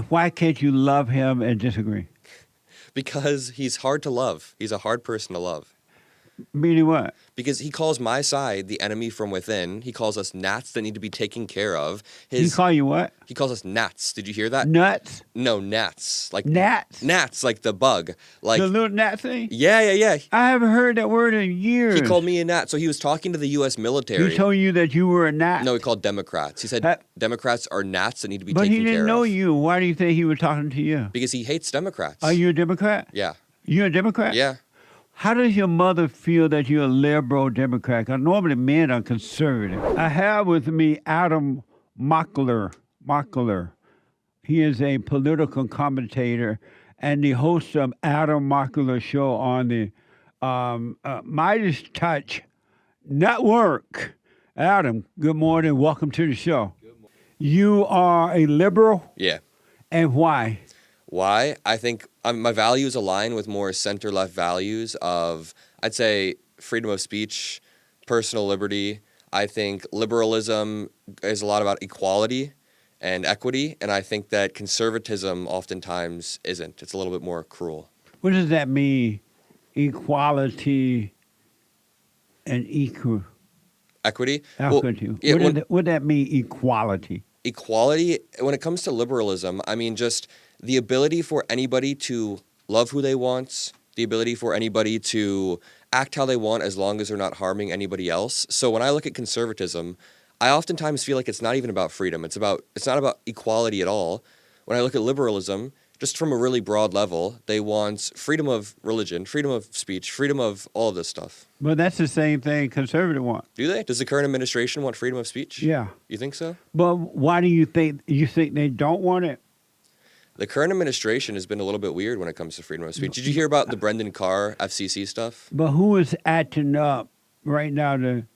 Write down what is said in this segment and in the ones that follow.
Why can't you love him and disagree? Because he's hard to love. He's a hard person to love. Meaning what? Because he calls my side the enemy from within. He calls us gnats that need to be taken care of. He call you what? He calls us gnats. Did you hear that? Nuts? No, gnats. Like Gnats? gnats, like the bug. Like The little gnat thing? yeah. I haven't heard that word in years. He called me a gnat. So he was talking to the U.S. military. He told you that you were a gnat? No, he called Democrats. He said Democrats are gnats that need to be but taken care he of. didn't know you. Why do you think he was talking to you? Because he hates Democrats. Are you a Democrat? Yeah. You're a Democrat? Yeah. How does your mother feel that you're a liberal Democrat? 'Cause normally men are conservative. I have with me Adam Mockler. He is a political commentator and the host of Adam Mockler Show on the Midas Touch Network. Adam, good morning. Welcome to the show. Good morning. You are a liberal? Yeah. And why? Why? I think my values align with more center-left values of, I'd say, freedom of speech, personal liberty. I think liberalism is a lot about equality and equity, and I think that conservatism oftentimes isn't. It's a little bit more cruel. What does that mean, equality and equal? Equity? Equity. Well, yeah, What does that mean, equality? Equality, when it comes to liberalism, I mean just the ability for anybody to love who they want, the ability for anybody to act how they want as long as they're not harming anybody else. So when I look at conservatism, I oftentimes feel like it's not even about freedom. It's not about equality at all. When I look at liberalism, just from a really broad level, they want freedom of religion, freedom of speech, freedom of all of this stuff. But that's the same thing conservative want. Do they? Does the current administration want freedom of speech? Yeah. You think so? But why do you think they don't want it? The current administration has been a little bit weird when it comes to freedom of speech. Did you hear about the Brendan Carr FCC stuff? But who is acting up right now, the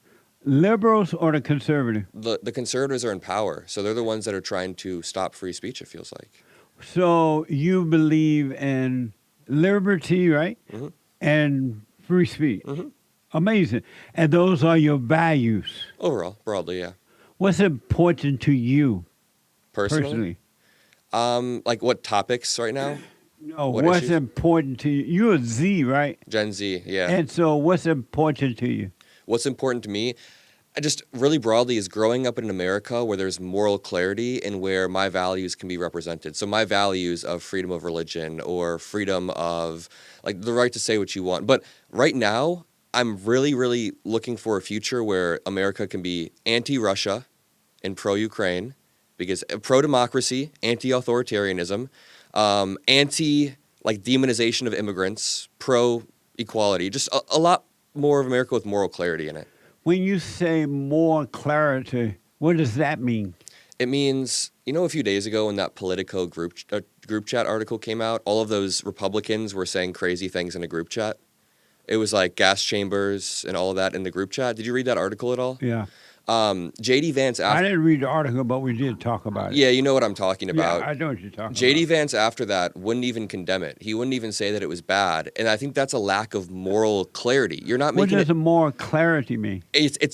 liberals or the conservative? The conservatives are in power, so they're the ones that are trying to stop free speech, it feels like. So you believe in liberty, right? Mm-hmm. And free speech. Mm-hmm. Amazing. And those are your values. Overall, broadly, yeah. What's important to you Personally? Like what topics right now? No, What what's issues? important to you? You're a Z, right? Gen Z, yeah. And so what's important to you? What's important to me, just really broadly, is growing up in America where there's moral clarity and where my values can be represented. So my values of freedom of religion or freedom of, like, the right to say what you want. But right now, I'm really, really looking for a future where America can be anti-Russia and pro-Ukraine, because pro-democracy, anti-authoritarianism, anti-demonization of immigrants, pro-equality, just a lot more of America with moral clarity in it. When you say more clarity, what does that mean? It means, a few days ago when that Politico group chat article came out, all of those Republicans were saying crazy things in a group chat. It was like gas chambers and all of that in the group chat. Did you read that article at all? Yeah. J.D. Vance... I didn't read the article, but we did talk about it. Yeah, you know what I'm talking about. Yeah, I know what you're talking J.D. about. Vance, after that, wouldn't even condemn it. He wouldn't even say that it was bad. And I think that's a lack of moral clarity. You're not making What does more clarity mean?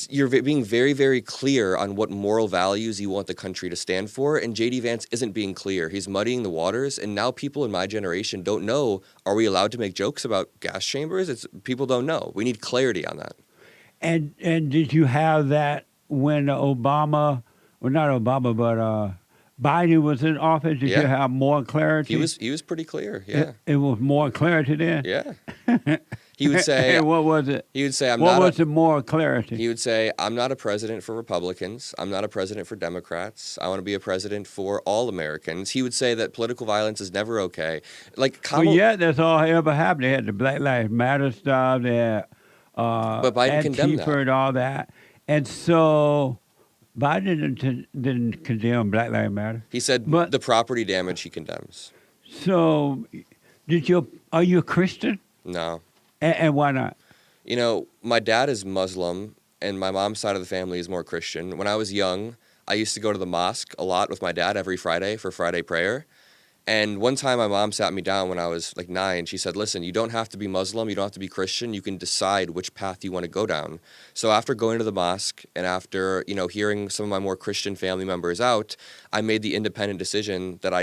You're being very, very clear on what moral values you want the country to stand for, and J.D. Vance isn't being clear. He's muddying the waters, and now people in my generation don't know, are we allowed to make jokes about gas chambers? People don't know. We need clarity on that. And did you have that when Obama, well, not Obama, but Biden was in office? Did you have more clarity? He was pretty clear, yeah. It was more clarity then? Yeah. He would say... And what was it? He would say, what was the more clarity? He would say, I'm not a president for Republicans. I'm not a president for Democrats. I want to be a president for all Americans. He would say that political violence is never okay. Well, yeah, that's all ever happened. They had the Black Lives Matter stuff. They had but Biden condemned that. and all that. And so Biden didn't condemn Black Lives Matter. He said the property damage he condemns. So are you a Christian? No. And why not? My dad is Muslim, and my mom's side of the family is more Christian. When I was young, I used to go to the mosque a lot with my dad every Friday for Friday prayer. And one time my mom sat me down when I was like 9. She said, listen, you don't have to be Muslim. You don't have to be Christian. You can decide which path you want to go down. So after going to the mosque and after, hearing some of my more Christian family members out, I made the independent decision that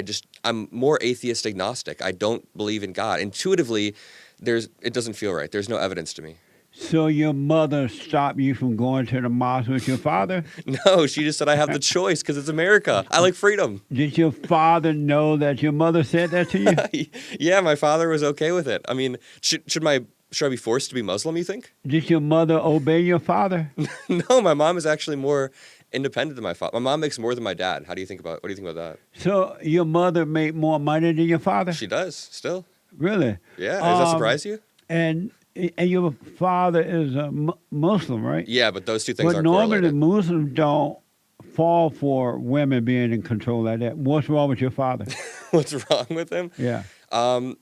I'm more atheist agnostic. I don't believe in God. Intuitively, it doesn't feel right. There's no evidence to me. So your mother stopped you from going to the mosque with your father? No, she just said I have the choice because it's America. I like freedom. Did your father know that your mother said that to you? Yeah, my father was okay with it. I mean, should I be forced to be Muslim, you think? Did your mother obey your father? No, my mom is actually more independent than my father. My mom makes more than my dad. What do you think about that? So your mother made more money than your father? She does, still. Really? Yeah, does that surprise you? And your father is a Muslim, right? Yeah, but those two things but aren't normally correlated. Muslims don't fall for women being in control like that. What's wrong with your father? What's wrong with him? Yeah.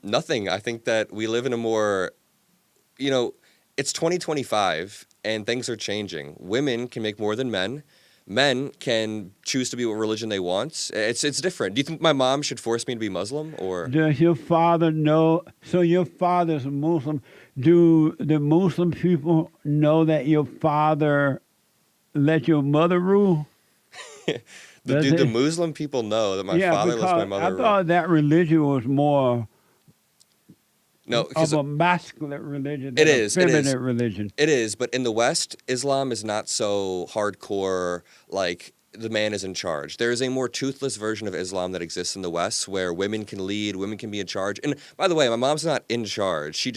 Nothing. I think that we live in a more, it's 2025 and things are changing. Women can make more than men. Men can choose to be what religion they want. It's different. Do you think my mom should force me to be Muslim or? Does your father know? So your father's a Muslim. Do the Muslim people know that your father let your mother rule? The Muslim people know that my father lets my mother rule? I thought that religion was more of a masculine religion than a feminine religion. It is, but in the West, Islam is not so hardcore, like the man is in charge. There is a more toothless version of Islam that exists in the West where women can lead, women can be in charge. And by the way, my mom's not in charge. She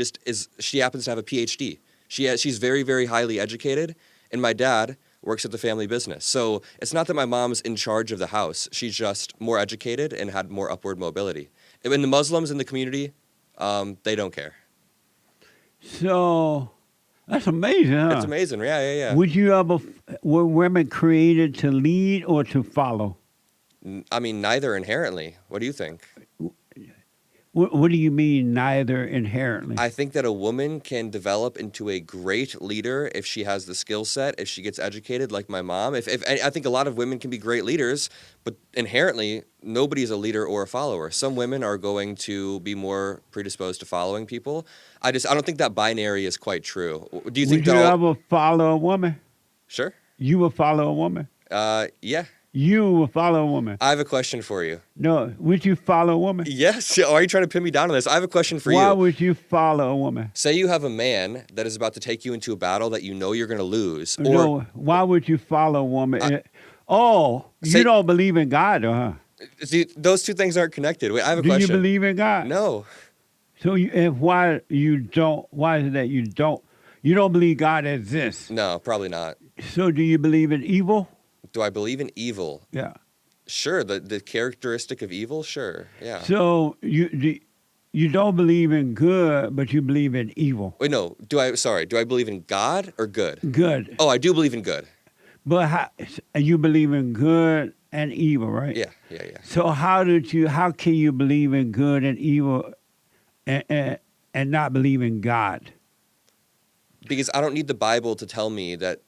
happens to have a PhD. She's very, very highly educated, and my dad works at the family business. So it's not that my mom's in charge of the house. She's just more educated and had more upward mobility. And the Muslims in the community, they don't care. So that's amazing, huh? It's amazing. Yeah. Were women created to lead or to follow? I mean, neither inherently. What do you think? What do you mean, neither inherently? I think that a woman can develop into a great leader if she has the skill set, if she gets educated like my mom. If I think a lot of women can be great leaders, but inherently, nobody's a leader or a follower. Some women are going to be more predisposed to following people. I don't think that binary is quite true. Do you think Would you ever follow a woman? Sure. You would follow a woman? Yeah. You would follow a woman? I have a question for you. No. Would you follow a woman? Yes. Are you trying to pin me down on this? I have a question for you. Why would you follow a woman? Say you have a man that is about to take you into a battle that you know you're going to lose. No. Why would you follow a woman? You don't believe in God, though, huh? See, those two things aren't connected. Wait, I have a question. Do you believe in God? No. So why is it that you don't believe God exists? No, probably not. So do you believe in evil? Do I believe in evil? Yeah. Sure, the characteristic of evil, sure, yeah. So you don't believe in good, but you believe in evil. Wait, no, do I believe in God or good? Good. Oh, I do believe in good. But you believe in good and evil, right? Yeah. So how can you believe in good and evil and not believe in God? Because I don't need the Bible to tell me that,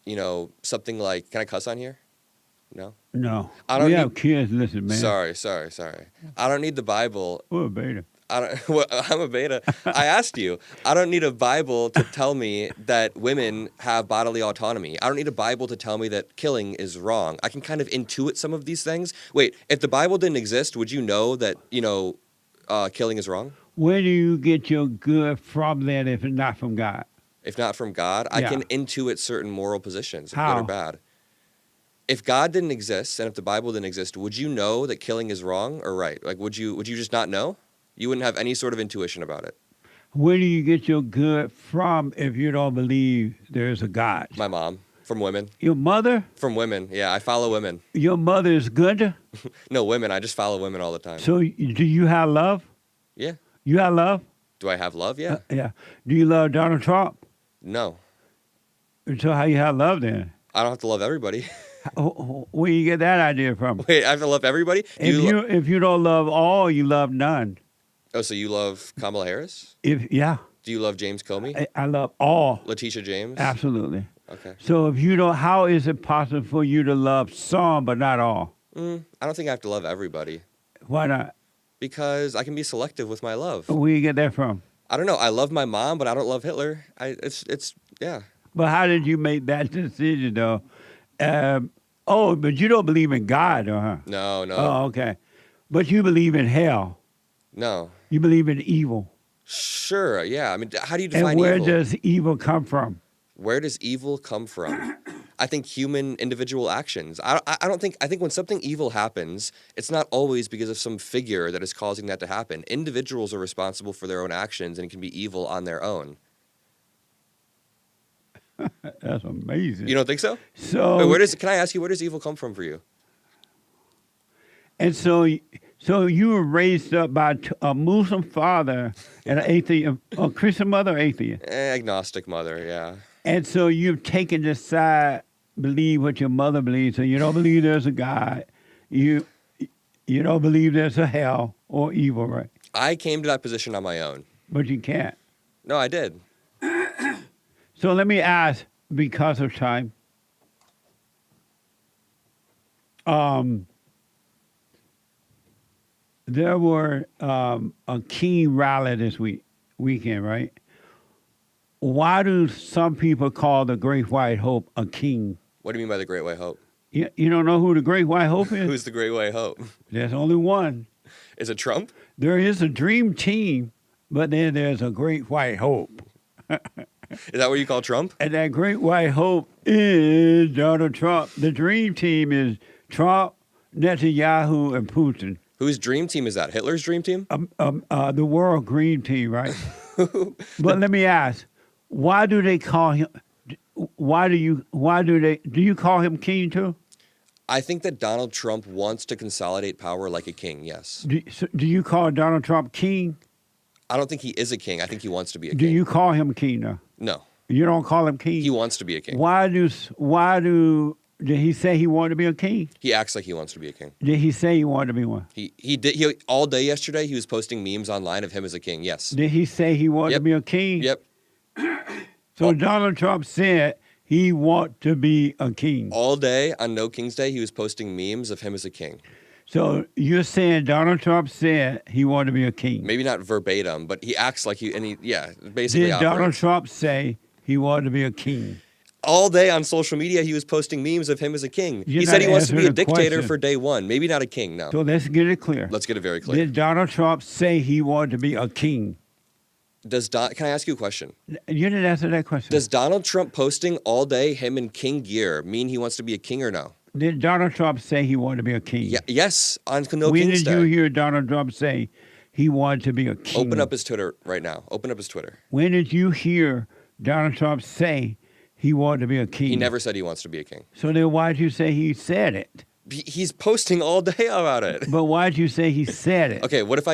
something like, can I cuss on here? No? No. We have kids, listen, man. Sorry. I don't need the Bible. We're a beta. I'm a beta. I asked you. I don't need a Bible to tell me that women have bodily autonomy. I don't need a Bible to tell me that killing is wrong. I can kind of intuit some of these things. Wait, if the Bible didn't exist, would you know that, killing is wrong? Where do you get your good from that if it's not from God? If not from God, I can intuit certain moral positions, How? good or bad. If God didn't exist and if the Bible didn't exist, would you know that killing is wrong or right? Like, would you just not know? You wouldn't have any sort of intuition about it. Where do you get your good from if you don't believe there's a God? My mom. From women. Your mother? From women. Yeah, I follow women. Your mother is good? No, women. I just follow women all the time. So do you have love? Yeah. You have love? Do I have love? Yeah. Yeah. Do you love Donald Trump? No. So how you have love then? I don't have to love everybody. Where you get that idea from? Wait, I have to love everybody? If you don't love all, you love none. Oh, so you love Kamala Harris? Yeah. Do you love James Comey? I love all. Letitia James? Absolutely. Okay. So if you don't, how is it possible for you to love some but not all? I don't think I have to love everybody. Why not? Because I can be selective with my love. Where you get that from? I don't know. I love my mom, but I don't love Hitler. It's yeah. But how did you make that decision, though? But you don't believe in God, huh? No, no, Oh, okay. But you believe in hell. no. You believe in evil. Sure, yeah. I mean, how do you define And where evil? does evil come from? Where does evil come from? I think human individual actions. I think when something evil happens, it's not always because of some figure that is causing that to happen. Individuals are responsible for their own actions and can be evil on their own. That's amazing. You don't think so? So, Wait, can I ask you, where does evil come from for you? and so you were raised up by a Muslim father and an atheist, a Christian mother, or atheist. Agnostic mother, yeah. And so you've taken the side, believe what your mother believes. So you don't believe there's a God. You don't believe there's a hell or evil, right? I came to that position on my own. But you can't. No, I did. So let me ask, because of time, there were a king rally this weekend, right? Why do some people call the Great White Hope a king? What do you mean by the Great White Hope? You don't know who the Great White Hope is? Who's the Great White Hope? There's only one. Is it Trump? There is a dream team, but then there's a Great White Hope. Is that what you call Trump? And that Great White Hope is Donald Trump. The dream team is Trump, Netanyahu, and Putin. Whose dream team is that? Hitler's dream team? The world green team, right? But let me ask, why do they call him? Do you call him king too? I think that Donald Trump wants to consolidate power like a king, yes. Do you call Donald Trump king? I don't think he is a king. I think he wants to be a king. Do you call him king though? No. You don't call him king? He wants to be a king. Did he say he wanted to be a king? He acts like he wants to be a king. Did he say he wanted to be one? He did. All day yesterday, he was posting memes online of him as a king, yes. Did he say he wanted to be a king? Yep. So Donald Trump said he want to be a king. All day on No King's Day, he was posting memes of him as a king. So you're saying Donald Trump said he wanted to be a king? Maybe not verbatim, but he acts like basically Did Donald operates. Trump say he wanted to be a king? All day on social media, he was posting memes of him as a king. You're He said he not wants to be a answering the dictator question. for day one. Maybe not a king, no. So let's get it clear. Let's get it very clear. Did Donald Trump say he wanted to be a king? Can I ask you a question? You didn't answer that question. Does Donald Trump posting all day him in king gear mean he wants to be a king or no? Did Donald Trump say he wanted to be a king? Yes, on No When King's did you Day. hear Donald Trump say he wanted to be a king? Open up his Twitter right now. Open up his Twitter. When did you hear Donald Trump say he wanted to be a king? He never said he wants to be a king. So then why'd you say he said it? He's posting all day about it. But why'd you say he said it? Okay, what if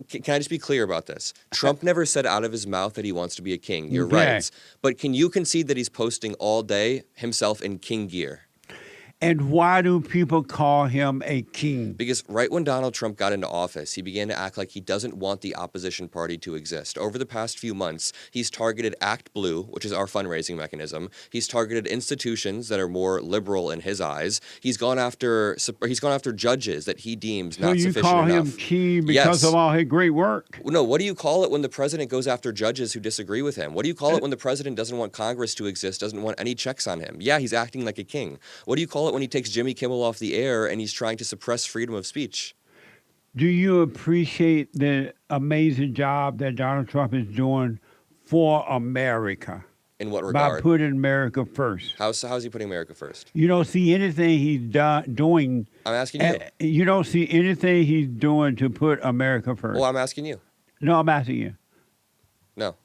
can I just be clear about this? Trump never said out of his mouth that he wants to be a king. You're Okay. right. But can you concede that he's posting all day himself in king gear? And why do people call him a king? Because right when Donald Trump got into office, he began to act like he doesn't want the opposition party to exist. Over the past few months, he's targeted Act Blue, which is our fundraising mechanism. He's targeted institutions that are more liberal in his eyes. He's gone after judges that he deems So not you sufficient call enough. him king Yes. because of all his great work? No, what do you call it when the president goes after judges who disagree with him? What do you call it when the president doesn't want Congress to exist, doesn't want any checks on him? Yeah, he's acting like a king. What do you call it when he takes Jimmy Kimmel off the air and he's trying to suppress freedom of speech? Do you appreciate the amazing job that Donald Trump is doing for America In what by regard? putting America first? How's he putting America first? You don't see anything he's doing. I'm asking you. You don't see anything he's doing to put America first. Well, I'm asking you. No, I'm asking you. No.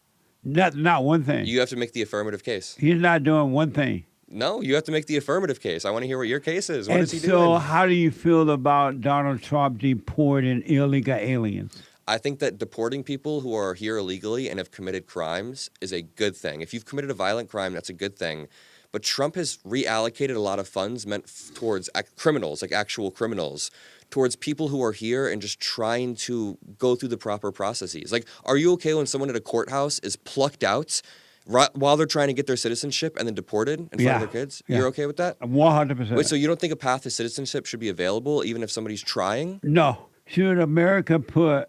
Not one thing. You have to make the affirmative case. He's not doing one thing. No, you have to make the affirmative case. I want to hear what your case is. What And is he so doing? how do you feel about Donald Trump deporting illegal aliens? I think that deporting people who are here illegally and have committed crimes is a good thing. If you've committed a violent crime, that's a good thing. But Trump has reallocated a lot of funds meant towards criminals, like actual criminals, towards people who are here and just trying to go through the proper processes. Like, are you okay when someone at a courthouse is plucked out while they're trying to get their citizenship and then deported in front of their kids? Yeah. You're okay with that? 100%. Wait, so you don't think a path to citizenship should be available even if somebody's trying? No. Should America put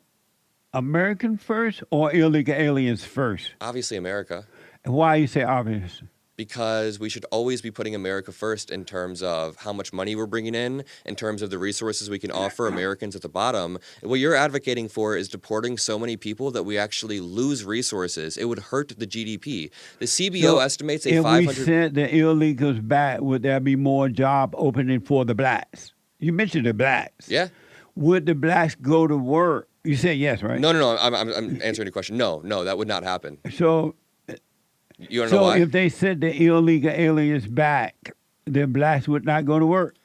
American first or illegal aliens first? Obviously, America. And why you say obvious? Because we should always be putting America first in terms of how much money we're bringing in terms of the resources we can offer Americans at the bottom. What you're advocating for is deporting so many people that we actually lose resources. It would hurt the GDP. The CBO estimates a 500... If we sent the illegals back, would there be more job opening for the blacks? You mentioned the blacks. Yeah. Would the blacks go to work? You said yes, right? No. I'm answering the question. No, that would not happen. So... You want to know why? if they sent the illegal aliens back, the blacks would not go to work.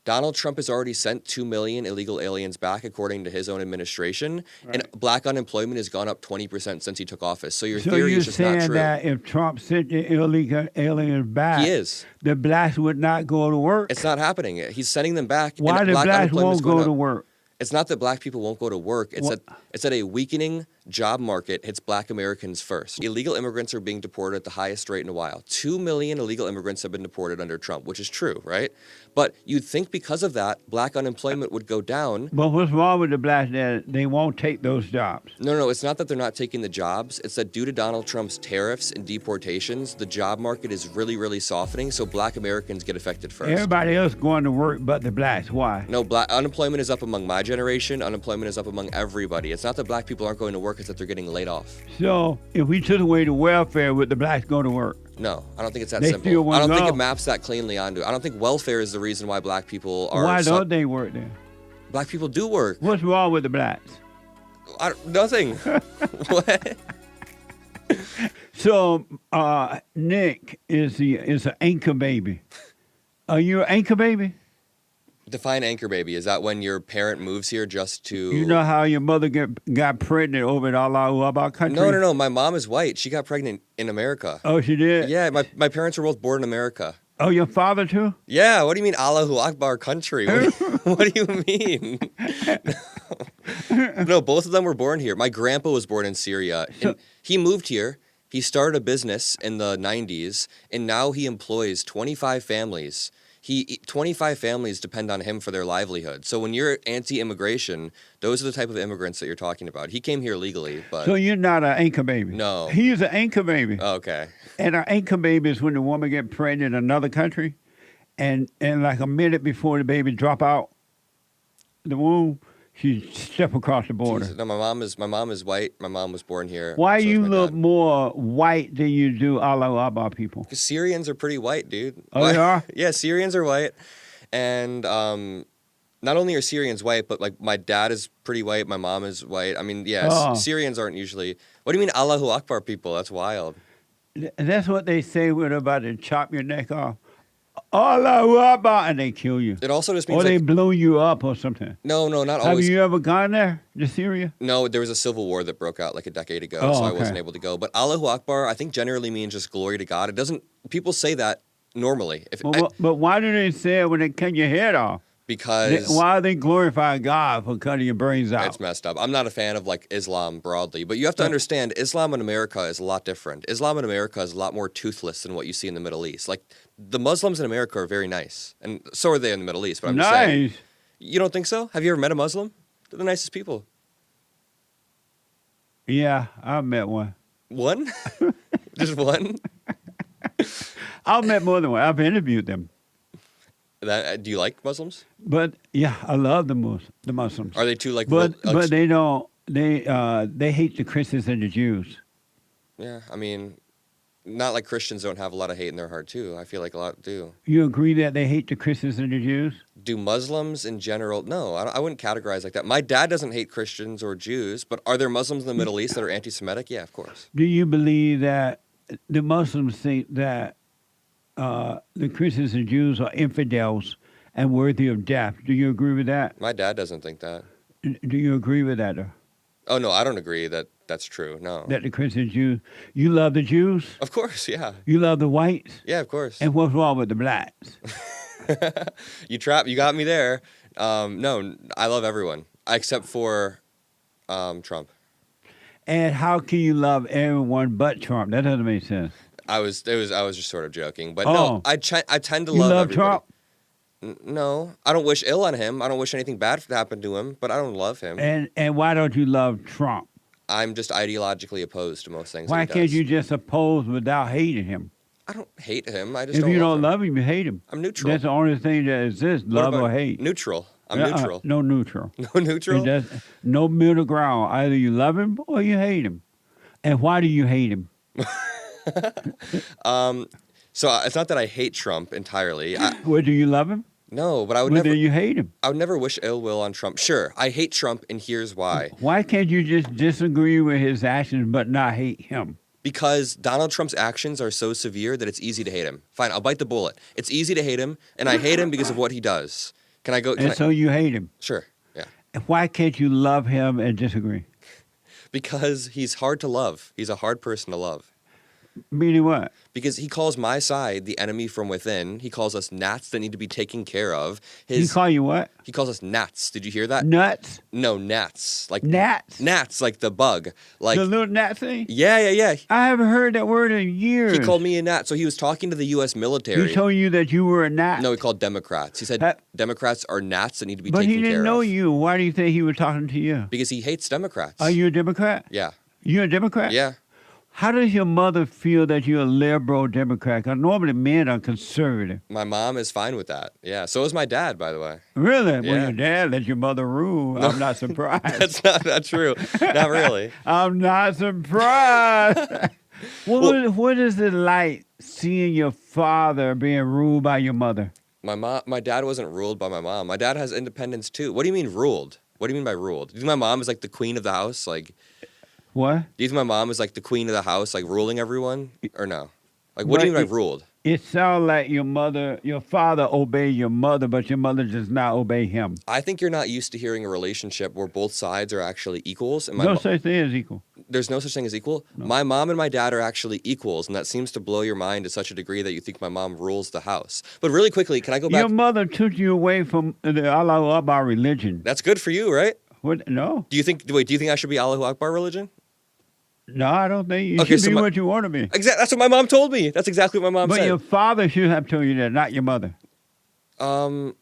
Donald Trump has already sent 2 million illegal aliens back, according to his own administration, Right. and black unemployment has gone up 20% since he took office. So your theory is just not you're saying true. that if Trump sent the illegal aliens back, He is. the blacks would not go to work? It's not happening. He's sending them back. Why and the black blacks unemployment's won't going go up. to work? It's not that black people won't go to work. It's that a weakening job market hits black Americans first. Illegal immigrants are being deported at the highest rate in a while. 2 million illegal immigrants have been deported under Trump, which is true, right? But you'd think because of that, black unemployment would go down. But what's wrong with the blacks that they won't take those jobs? No, it's not that they're not taking the jobs. It's that due to Donald Trump's tariffs and deportations, the job market is really, really softening, so black Americans get affected first. Everybody else going to work but the blacks. Why? No, unemployment is up among my generation. Unemployment is up among everybody. It's not that black people aren't going to work, it's that they're getting laid off. So if we took away the welfare, would the blacks go to work? No, I don't think it's that They still simple. wanna I don't think go. it maps that cleanly onto it. I don't think welfare is the reason why black people are... Why don't they work then? Black people do work. What's wrong with the blacks? Nothing. What? So Nick is an anchor baby. Are you an anchor baby? Define anchor baby. Is that when your parent moves here just to... You know how your mother got pregnant over in Allah country? No. My mom is white. She got pregnant in America. Oh, she did? Yeah, my parents were both born in America. Oh, your father too? Yeah, what do you mean Allahu Akbar country? What do you mean? No, both of them were born here. My grandpa was born in Syria. And he moved here. He started a business in the 90s, and now he employs 25 families. 25 families depend on him for their livelihood. So when you're anti-immigration, those are the type of immigrants that you're talking about. He came here legally, but... So you're not an anchor baby? No. He's an anchor baby. Oh, okay. And an anchor baby is when the woman get pregnant in another country, and like a minute before the baby drop out the womb, she step across the border. Jesus. No, my mom is white. My mom was born here. Why so is you my look dad. more white than you do Allah Akbar people? Because Syrians are pretty white, dude. Oh, they are? Yeah, Syrians are white. And not only are Syrians white, but like my dad is pretty white. My mom is white. I mean, yeah, Oh. Syrians aren't usually... What do you mean Allahu Akbar people? That's wild. That's what they say when they're about to chop your neck off. Allah Akbar, and they kill you. It also just means Or they like... blow you up or something. No, not Have always. you ever gone there to Syria? No, there was a civil war that broke out like a decade ago, Oh, so I okay. wasn't able to go. But Allahu Akbar, I think generally means just glory to God. It doesn't... People say that normally. But why do they say it when they cut your head off? Because... Why are they glorifying God for cutting your brains out? It's messed up. I'm not a fan of like Islam broadly, but you have to understand Islam in America is a lot different. Islam in America is a lot more toothless than what you see in the Middle East. Like the Muslims in America are very nice, and so are they in the Middle East. But I'm just saying, Nice. you don't think so? Have you ever met a Muslim? They're the nicest people. Yeah, I met one. One? Just one? I've met more than one. I've interviewed them. Do you like Muslims? But yeah, I love the Muslims. Are they too like? But they don't. They hate the Christians and the Jews. Yeah, I mean, not like Christians don't have a lot of hate in their heart too. I feel like a lot do. You agree that they hate the Christians and the Jews? Do Muslims in general? No, I wouldn't categorize like that. My dad doesn't hate Christians or Jews, but are there Muslims in the Middle East that are anti-Semitic? Yeah, of course. Do you believe that the Muslims think that the Christians and Jews are infidels and worthy of death? Do you agree with that? My dad doesn't think that. Do you agree with that? Oh no, I don't agree that that's true. No. That the Christian Jews, you love the Jews? Of course, yeah. You love the whites? Yeah, of course. And what's wrong with the blacks? You got me there. No, I love everyone except for Trump. And how can you love everyone but Trump? That doesn't make sense. I was just sort of joking, but no, I tend to You love love everybody. Trump? No, I don't wish ill on him. I don't wish anything bad to happen to him, but I don't love him. And why don't you love Trump? I'm just ideologically opposed to most things Why that he can't does. you just oppose without hating him? I don't hate him. I just If don't you love don't him. love him, you hate him. I'm neutral. That's the only thing that exists, What love about or hate. Neutral. I'm Uh-uh, neutral. No neutral. No neutral? No middle ground. Either you love him or you hate him. And why do you hate him? So it's not that I hate Trump entirely. Well, do you love him? No, but I would Well, never. then you hate him. I would never wish ill will on Trump. Sure, I hate Trump, and here's why. Why can't you just disagree with his actions but not hate him? Because Donald Trump's actions are so severe that it's easy to hate him. Fine, I'll bite the bullet. It's easy to hate him, and I hate him because of what he does. Can I go? So you hate him. Sure, yeah. And why can't you love him and disagree? Because he's hard to love. He's a hard person to love. Meaning what? Because he calls my side the enemy from within. He calls us gnats that need to be taken care of. He call you what? He calls us gnats. Did you hear that? Nuts? No, gnats. Like Gnats? gnats, like the bug. Like The little gnat thing? yeah. I haven't heard that word in years. He called me a gnat. So he was talking to the U.S. military. He told you that you were a gnat? No, he called Democrats. He said That- Democrats are gnats that need to be But taken he care didn't know of. you. Why do you think he was talking to you? Because he hates Democrats. Are you a Democrat? Yeah. You're a Democrat? Yeah. How does your mother feel that you're a liberal Democrat? 'Cause normally men are conservative. My mom is fine with that. Yeah. So is my dad, by the way. Really? Well, Yeah. your dad let your mother rule. I'm not surprised. That's not true. Not really. I'm not surprised. What is it like seeing your father being ruled by your mother? My dad wasn't ruled by my mom. My dad has independence too. What do you mean ruled? What do you mean by ruled? Do you think my mom is like the queen of the house? Like, What? do you think my mom is like the queen of the house, like ruling everyone? Or no? Like, what do you mean by ruled? It sounds like your father obeyed your mother, but your mother does not obey him. I think you're not used to hearing a relationship where both sides are actually equals. And No such thing as equal. There's no such thing as equal. No. My mom and my dad are actually equals, and that seems to blow your mind to such a degree that you think my mom rules the house. But really quickly, can I go back? Your mother took you away from the Allahu Akbar religion. That's good for you, right? What? No. Do you think I should be Allahu Akbar religion? No, I don't think you Okay, should so be my- what you want to be. Exactly. That's what my mom told me. That's exactly what my mom But said. your father should have told you that, not your mother. Well,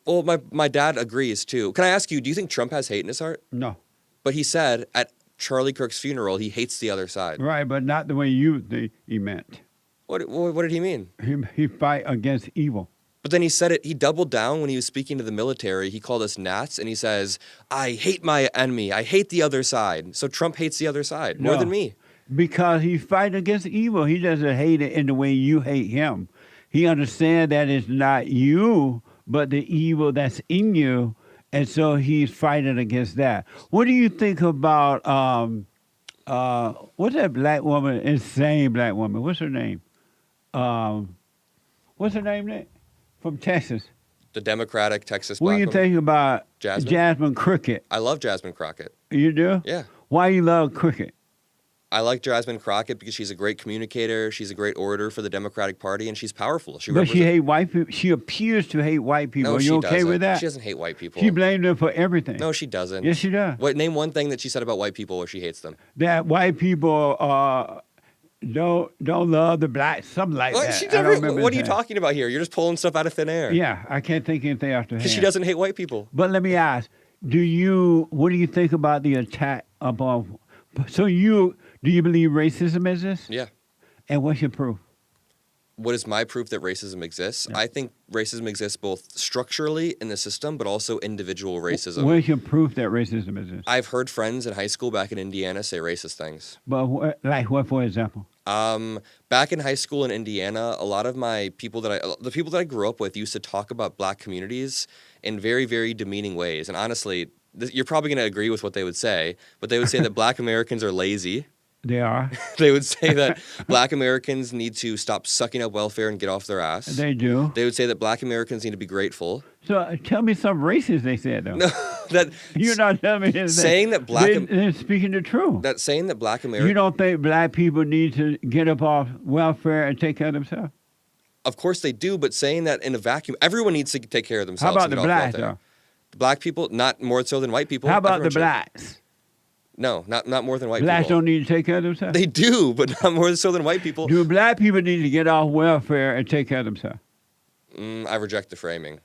my dad agrees too. Can I ask you, do you think Trump has hate in his heart? No. But he said at Charlie Kirk's funeral he hates the other side. Right, but not the way he meant. What did he mean? He fight against evil. But then he said it, he doubled down when he was speaking to the military. He called us gnats and he says, I hate my enemy. I hate the other side. So Trump hates the other side more No. than me. Because he fight against evil. He doesn't hate it in the way you hate him. He understands that it's not you, but the evil that's in you. And so he's fighting against that. What do you think about, what's that black woman, insane black woman? What's her name? What's her name, Nick? From Texas. The Democratic Texas What black do you woman. think about Jasmine? Crockett? I love Jasmine Crockett. You do? Yeah. Why you love Crockett? I like Jasmine Crockett because she's a great communicator. She's a great orator for the Democratic Party, and she's powerful. But she represents- hate white people. She appears to hate white people. No, Are she you okay doesn't. with that? She doesn't hate white people. She blamed them for everything. No, she doesn't. Yes, she does. What? Name one thing that she said about white people where she hates them. That white people don't love the blacks, something like What? that. She I don't never, remember what are you that. talking about here? You're just pulling stuff out of thin air. Yeah, I can't think anything after Because hand. she doesn't hate white people. But let me ask, what do you think about the attack upon, do you believe racism exists? Yeah. And what's your proof? What is my proof that racism exists? Yeah. I think racism exists both structurally in the system, but also individual racism. Where's your proof that racism exists? I've heard friends in high school back in Indiana say racist things. But what, for example? Back in high school in Indiana, a lot of the people that I grew up with used to talk about black communities in very, very demeaning ways. And honestly, you're probably going to agree with what they would say, but they would say that black Americans are lazy. They are. They would say that black Americans need to stop sucking up welfare and get off their ass. They do. They would say that black Americans need to be grateful. So tell me some racist they said, though. No, that You're not telling me anything. saying that They're speaking the truth. that saying that black You Americans. don't think black people need to get up off welfare and take care of themselves? Of course they do, but saying that in a vacuum, everyone needs to take care of How themselves. about and the get off blacks, welfare. though? Black people, not more so than white people. How about the Everyone should. blacks? No, not more than white Blacks people. don't need to take care of themselves? They do, but not more so than white people. Do black people need to get off welfare and take care of themselves? I reject the framing.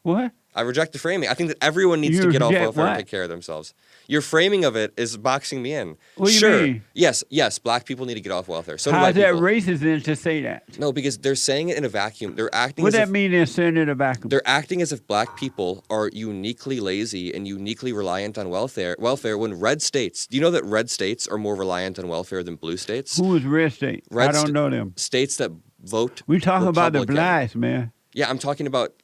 What? I reject the framing. I think that everyone needs You to get off reject welfare and what? take care of themselves. Your framing of it is boxing me in. What do you Sure. mean? Yes, black people need to get off welfare. So do How's white that people. racist then to say that? No, because they're saying it in a vacuum. They're acting What as that if mean they're sending it back? they're acting as if black people are uniquely lazy and uniquely reliant on welfare when red states, do you know that red states are more reliant on welfare than blue states? Who is red state? I don't know them. States that vote We talking about the Republican. blacks, man. Yeah, I'm talking about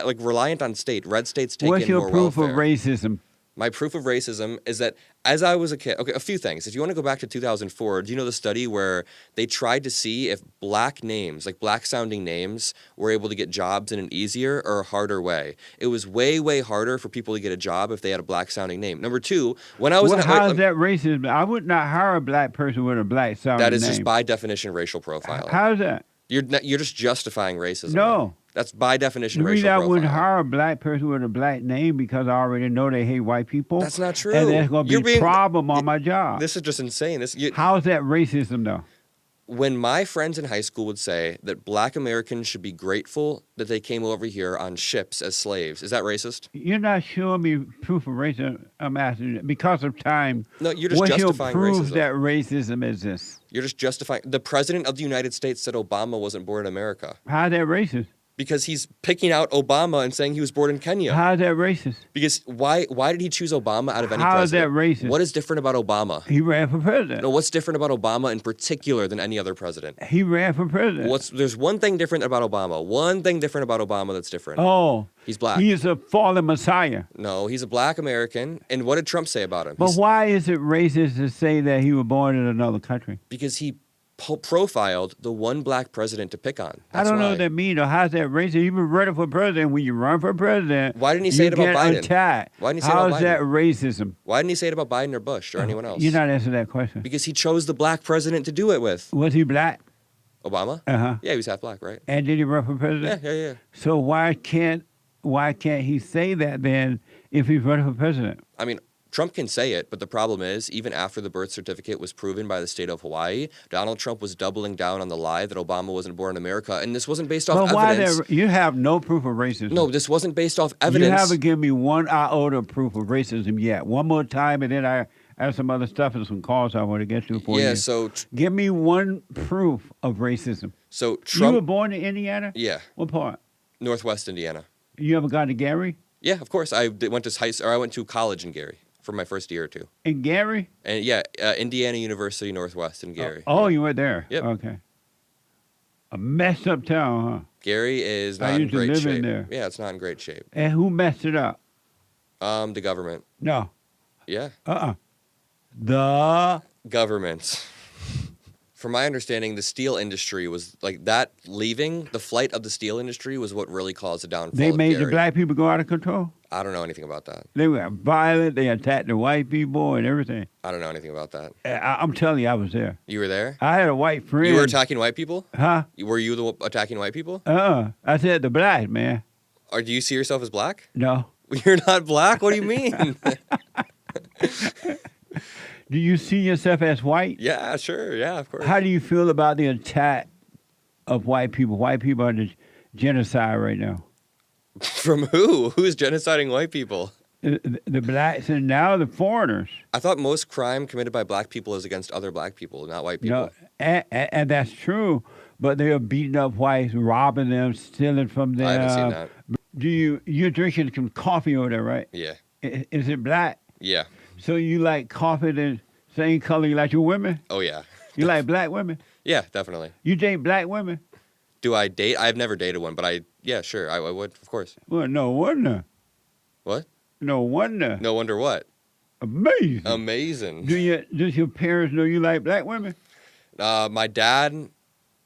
like reliant on state. Red states take What's in your more proof welfare. of racism? My proof of racism is that as I was a kid, okay, a few things. If you want to go back to 2004, do you know the study where they tried to see if black names, like black sounding names, were able to get jobs in an easier or a harder way? It was way, way harder for people to get a job if they had a black sounding name. Number two, when I was How is that racism? I would not hire a black person with a black sounding name. that is just by definition racial profiling. How is that? You're just justifying racism. No. That's by definition The racial reason I wouldn't profiling. hire a black person with a black name because I already know they hate white people. That's not true. And there's going to You're be a being- problem on my job. This is just insane. How is that racism, though? When my friends in high school would say that black Americans should be grateful that they came over here on ships as slaves, is that racist? You're not showing me proof of racism. I'm asking you. Because of time, No, you're just what's your justifying proof racism. that racism exists? You're just justifying. The president of the United States said Obama wasn't born in America How is that racist? because he's picking out Obama and saying he was born in Kenya. How is that racist? Because why did he choose Obama out of any How is that president? racist? What is different about Obama? He ran for president. No, what's different about Obama in particular than any other president? He ran for president. There's one thing different about Obama. One thing different about Obama that's different. Oh, He's black. he is a fallen messiah. No, he's a black American. And what did Trump say about him? But why is it racist to say that he was born in another country? Because he profiled the one black president to pick on. I don't know what that means, or how's that racist? You been running for president. When you run for president, Why didn't he say you it about get Biden? attacked. Why didn't he say How it about is that Biden? racism? Why didn't he say it about Biden or Bush or anyone else? You're not answering that question. Because he chose the black president to do it with. Was he black? Obama? Uh-huh. Yeah, he was half black, right? And did he run for president? Yeah. So why can't he say that then if he's running for president? I mean, Trump can say it, but the problem is, even after the birth certificate was proven by the state of Hawaii, Donald Trump was doubling down on the lie that Obama wasn't born in America, and this wasn't based off evidence. You have no proof of racism. No, this wasn't based off evidence. You haven't given me one iota of proof of racism yet. One more time, and then I have some other stuff and some calls I want to get to for you. Yeah, so Give me one proof of racism. so You were Trump. born in Indiana? Yeah, What part? Northwest Indiana. You ever gone to Gary? Yeah, of course. I went to college in Gary for my first year or two. In Gary? And yeah, Indiana University Northwest in Gary. Oh, you went there? Yep. Okay. A messed up town, huh? Gary is I not in used to great live in shape. there. Yeah, it's not in great shape. And who messed it up? The government. No. Yeah, The government. From my understanding, the steel industry was like that. The flight of the steel industry was what really caused the downfall. they of made the Gary. black people go out of control. I don't know anything about that. They were violent. They attacked the white people and everything. I don't know anything about that. I'm telling you, I was there. You were there? I had a white friend. You were attacking white people? Huh? Were you attacking white people? I said the black man. Or do you see yourself as black? No. You're not black? What do you mean? Do you see yourself as white? Yeah, sure. Yeah, of course. How do you feel about the attack of white people? White people are the genocide right now. From who? Who's genociding white people? The blacks and now the foreigners. I thought most crime committed by black people is against other black people, not white people. No, and that's true. But they are beating up whites, robbing them, stealing from them. I haven't seen that. You're drinking some coffee over there, right? Yeah. Is it black? Yeah. So you like coffee the same color you like your women? Oh, yeah. You like black women? Yeah, definitely. You date black women? Do I date? I've never dated one, but yeah, sure, I would, of course. Well, no wonder. What? No wonder. No wonder what? Amazing. Amazing. Does your parents know you like black women? My dad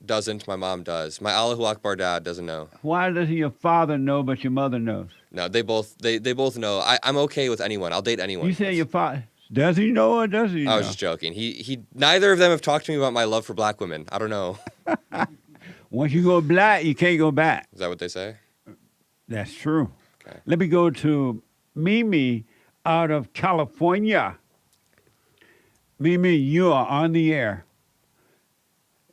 doesn't. My mom does. My Allahu Akbar dad doesn't know. Why doesn't your father know but your mother knows? No, they both know. I'm okay with anyone. I'll date anyone. You say your father. Does he know or does he know? I was just joking. He neither of them have talked to me about my love for black women. I don't know. Once you go black, you can't go back. Is that what they say? That's true. Okay. Let me go to Mimi out of California. Mimi, you are on the air.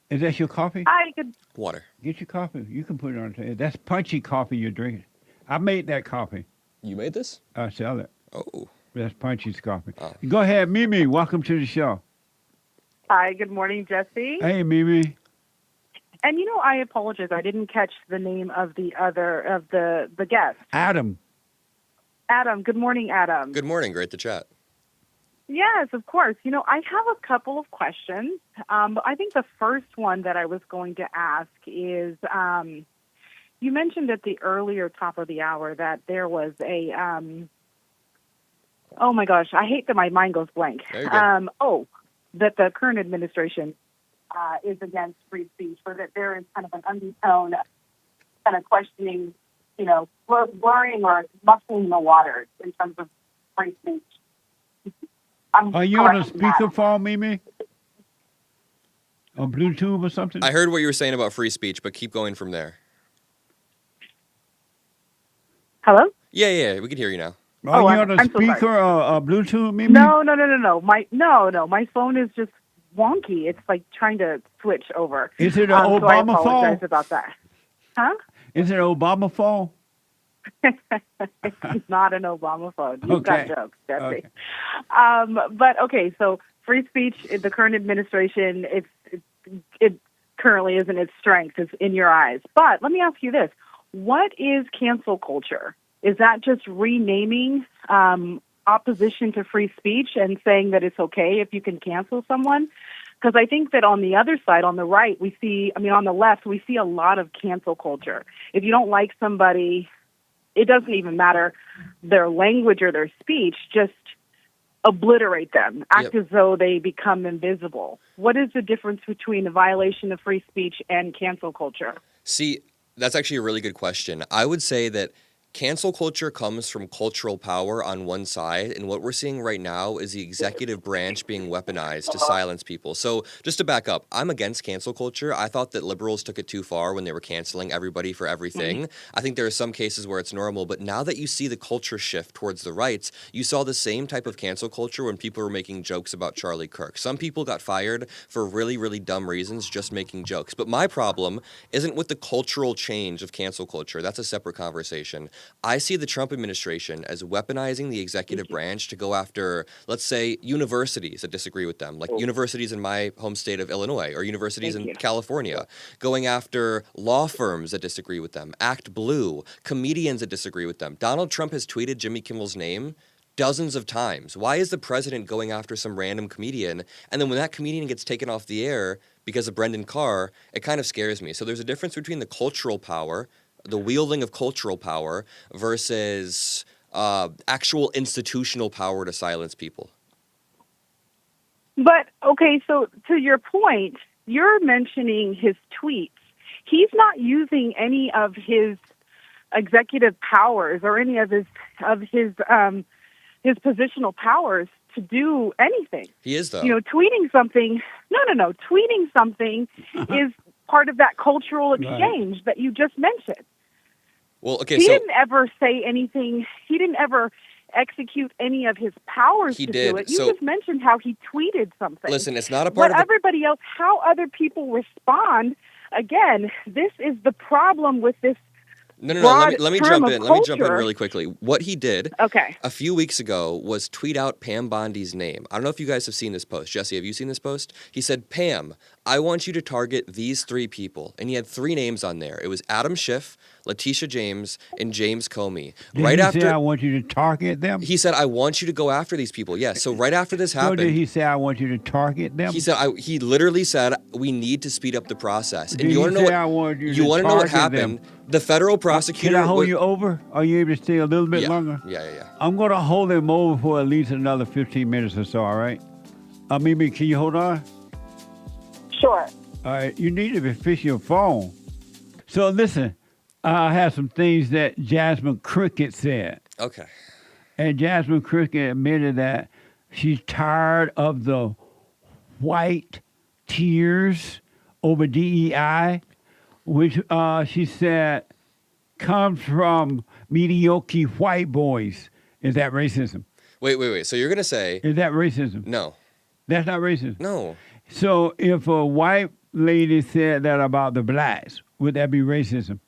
Is that your coffee? Hi, good. Water. Get your coffee. You can put it on the table. That's punchy coffee you're drinking. I made that coffee. You made this? I sell it. Oh. That's Punchy's coffee. Oh. Go ahead, Mimi. Welcome to the show. Hi, good morning, Jesse. Hey, Mimi. And I apologize. I didn't catch the name of the guest. Adam. Adam. Good morning, Adam. Good morning. Great to chat. Yes, of course. I have a couple of questions. But I think the first one that I was going to ask is, you mentioned at the earlier top of the hour that there was a, oh my gosh, I hate that my mind goes blank. There you go. That the current administration is against free speech, or that there is kind of an undertone, kind of questioning, blurring or muffling the waters in terms of free speech. Are you on a speakerphone, Mimi? On Bluetooth or something? I heard what you were saying about free speech, but keep going from there. Hello? Yeah, we can hear you now. Are you on a I'm so speaker sorry. or Bluetooth, Mimi? No. My phone is just wonky. It's like trying to switch over. Is it an so I Obama apologize phone? about that. Huh? Is it an Obama phone? It's not an Obama phone. You've Okay. got jokes, Jesse. Okay. But okay, so free speech, the current administration, it currently isn't its strength. It's in your eyes. But let me ask you this: what is cancel culture? Is that just renaming opposition to free speech and saying that it's okay if you can cancel someone? Because I think that on the other side, on the right, on the left, we see a lot of cancel culture. If you don't like somebody, it doesn't even matter their language or their speech, just obliterate them, act as though they become invisible. What is the difference between a violation of free speech and cancel culture? See, that's actually a really good question. I would say that cancel culture comes from cultural power on one side, and what we're seeing right now is the executive branch being weaponized to silence people. So just to back up, I'm against cancel culture. I thought that liberals took it too far when they were canceling everybody for everything. I think there are some cases where it's normal, but now that you see the culture shift towards the right, you saw the same type of cancel culture when people were making jokes about Charlie Kirk. Some people got fired for really, really dumb reasons, just making jokes. But my problem isn't with the cultural change of cancel culture. That's a separate conversation. I see the Trump administration as weaponizing the executive branch to go after, let's say, universities that disagree with them, like universities in my home state of Illinois or universities in California, going after law firms that disagree with them, Act Blue, comedians that disagree with them. Donald Trump has tweeted Jimmy Kimmel's name dozens of times. Why is the president going after some random comedian? And then when that comedian gets taken off the air because of Brendan Carr, it kind of scares me. So there's a difference between the cultural power, the wielding of cultural power, versus actual institutional power to silence people. But, okay, so to your point, you're mentioning his tweets. He's not using any of his executive powers or any of his positional powers to do anything. He is, though. Tweeting something. No. Tweeting something is part of that cultural exchange that you just mentioned. Well, okay, he didn't ever say anything. He didn't ever execute any of his powers to do it. You just mentioned how he tweeted something. Listen, it's not a part of everybody else, how other people respond. Again, this is the problem with this. No. Let me jump in. Let me jump in really quickly. What he did a few weeks ago was tweet out Pam Bondi's name. I don't know if you guys have seen this post. Jesse, have you seen this post? He said, "Pam, I want you to target these 3 people." And he had 3 names on there. It was Adam Schiff, Letitia James, and James Comey. Did he say, "I want you to target them"? He said, "I want you to go after these people." Yes. So right after this happened. So did he say, "I want you to target them"? He said, he literally said, "We need to speed up the process." And did you want to know what happened? Them? The federal prosecutor. Can I hold you over? Are you able to stay a little bit longer? Yeah. I'm going to hold him over for at least another 15 minutes or so, all right? Mimi, can you hold on? Sure. All right. You need to fix your phone. So listen, I have some things that Jasmine Cricket said. Okay. And Jasmine Cricket admitted that she's tired of the white tears over DEI, which she said comes from mediocre white boys. Is that racism? Wait. So you're going to say... Is that racism? No. That's not racism? No. So if a white lady said that about the blacks, would that be racism?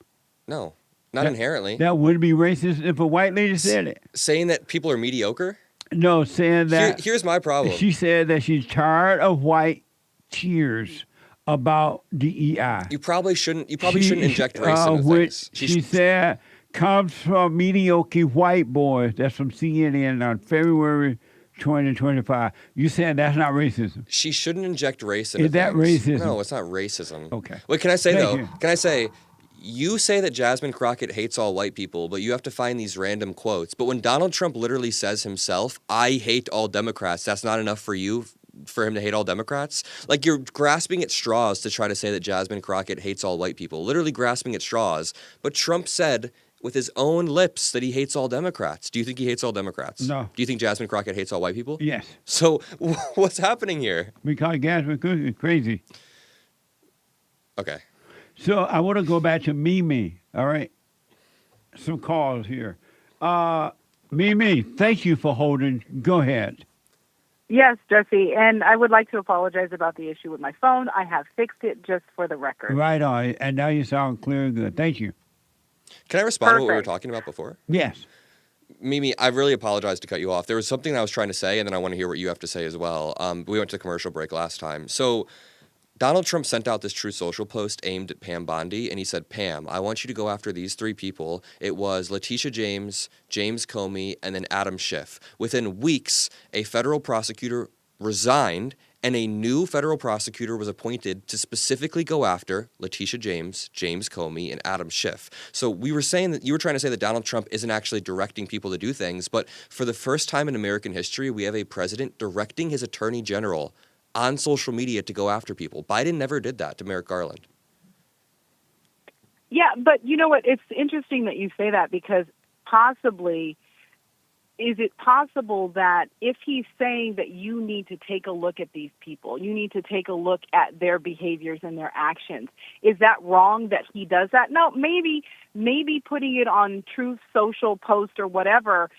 No. Not inherently. That wouldn't be racist if a white lady said it. Saying that people are mediocre? No, saying that. Here's my problem. She said that she's tired of white tears about DEI. You probably shouldn't inject race into which things. She said comes from mediocre white boys. That's from CNN on February 2025. You saying that's not racism? She shouldn't inject race into Is that things. racism? No, it's not racism. Okay. Wait, can I say, Thank though? you. Can I say, you say that Jasmine Crockett hates all white people, but you have to find these random quotes. But when Donald Trump literally says himself, I hate all Democrats, that's not enough for you, for him to hate all Democrats? Like, you're grasping at straws to try to say that Jasmine Crockett hates all white people. Literally grasping at straws. But Trump said with his own lips that he hates all Democrats. Do you think he hates all Democrats? No. Do you think Jasmine Crockett hates all white people? Yes. So what's happening here? Because Jasmine Crockett is crazy. Okay. So I want to go back to Mimi. All right. Some calls here. Mimi, thank you for holding. Go ahead. Yes, Jesse, and I would like to apologize about the issue with my phone. I have fixed it just for the record. Right on. And now you sound clear and good. Thank you. Can I respond to what we were Perfect. talking about before? Yes. Mimi, I really apologize to cut you off. There was something I was trying to say, and then I want to hear what you have to say as well. We went to commercial break last time. So Donald Trump sent out this True Social post aimed at Pam Bondi, and he said, Pam, I want you to go after these three people. It was Letitia James, James Comey, and then Adam Schiff. Within weeks, a federal prosecutor resigned, and a new federal prosecutor was appointed to specifically go after Letitia James, James Comey, and Adam Schiff. So we were saying that you were trying to say that Donald Trump isn't actually directing people to do things, but for the first time in American history, we have a president directing his attorney general on social media to go after people. Biden never did that to Merrick Garland. Yeah, but you know what? It's interesting that you say that because possibly, is it possible that if he's saying that you need to take a look at these people, you need to take a look at their behaviors and their actions, is that wrong that he does that? No, maybe putting it on Truth Social post or whatever,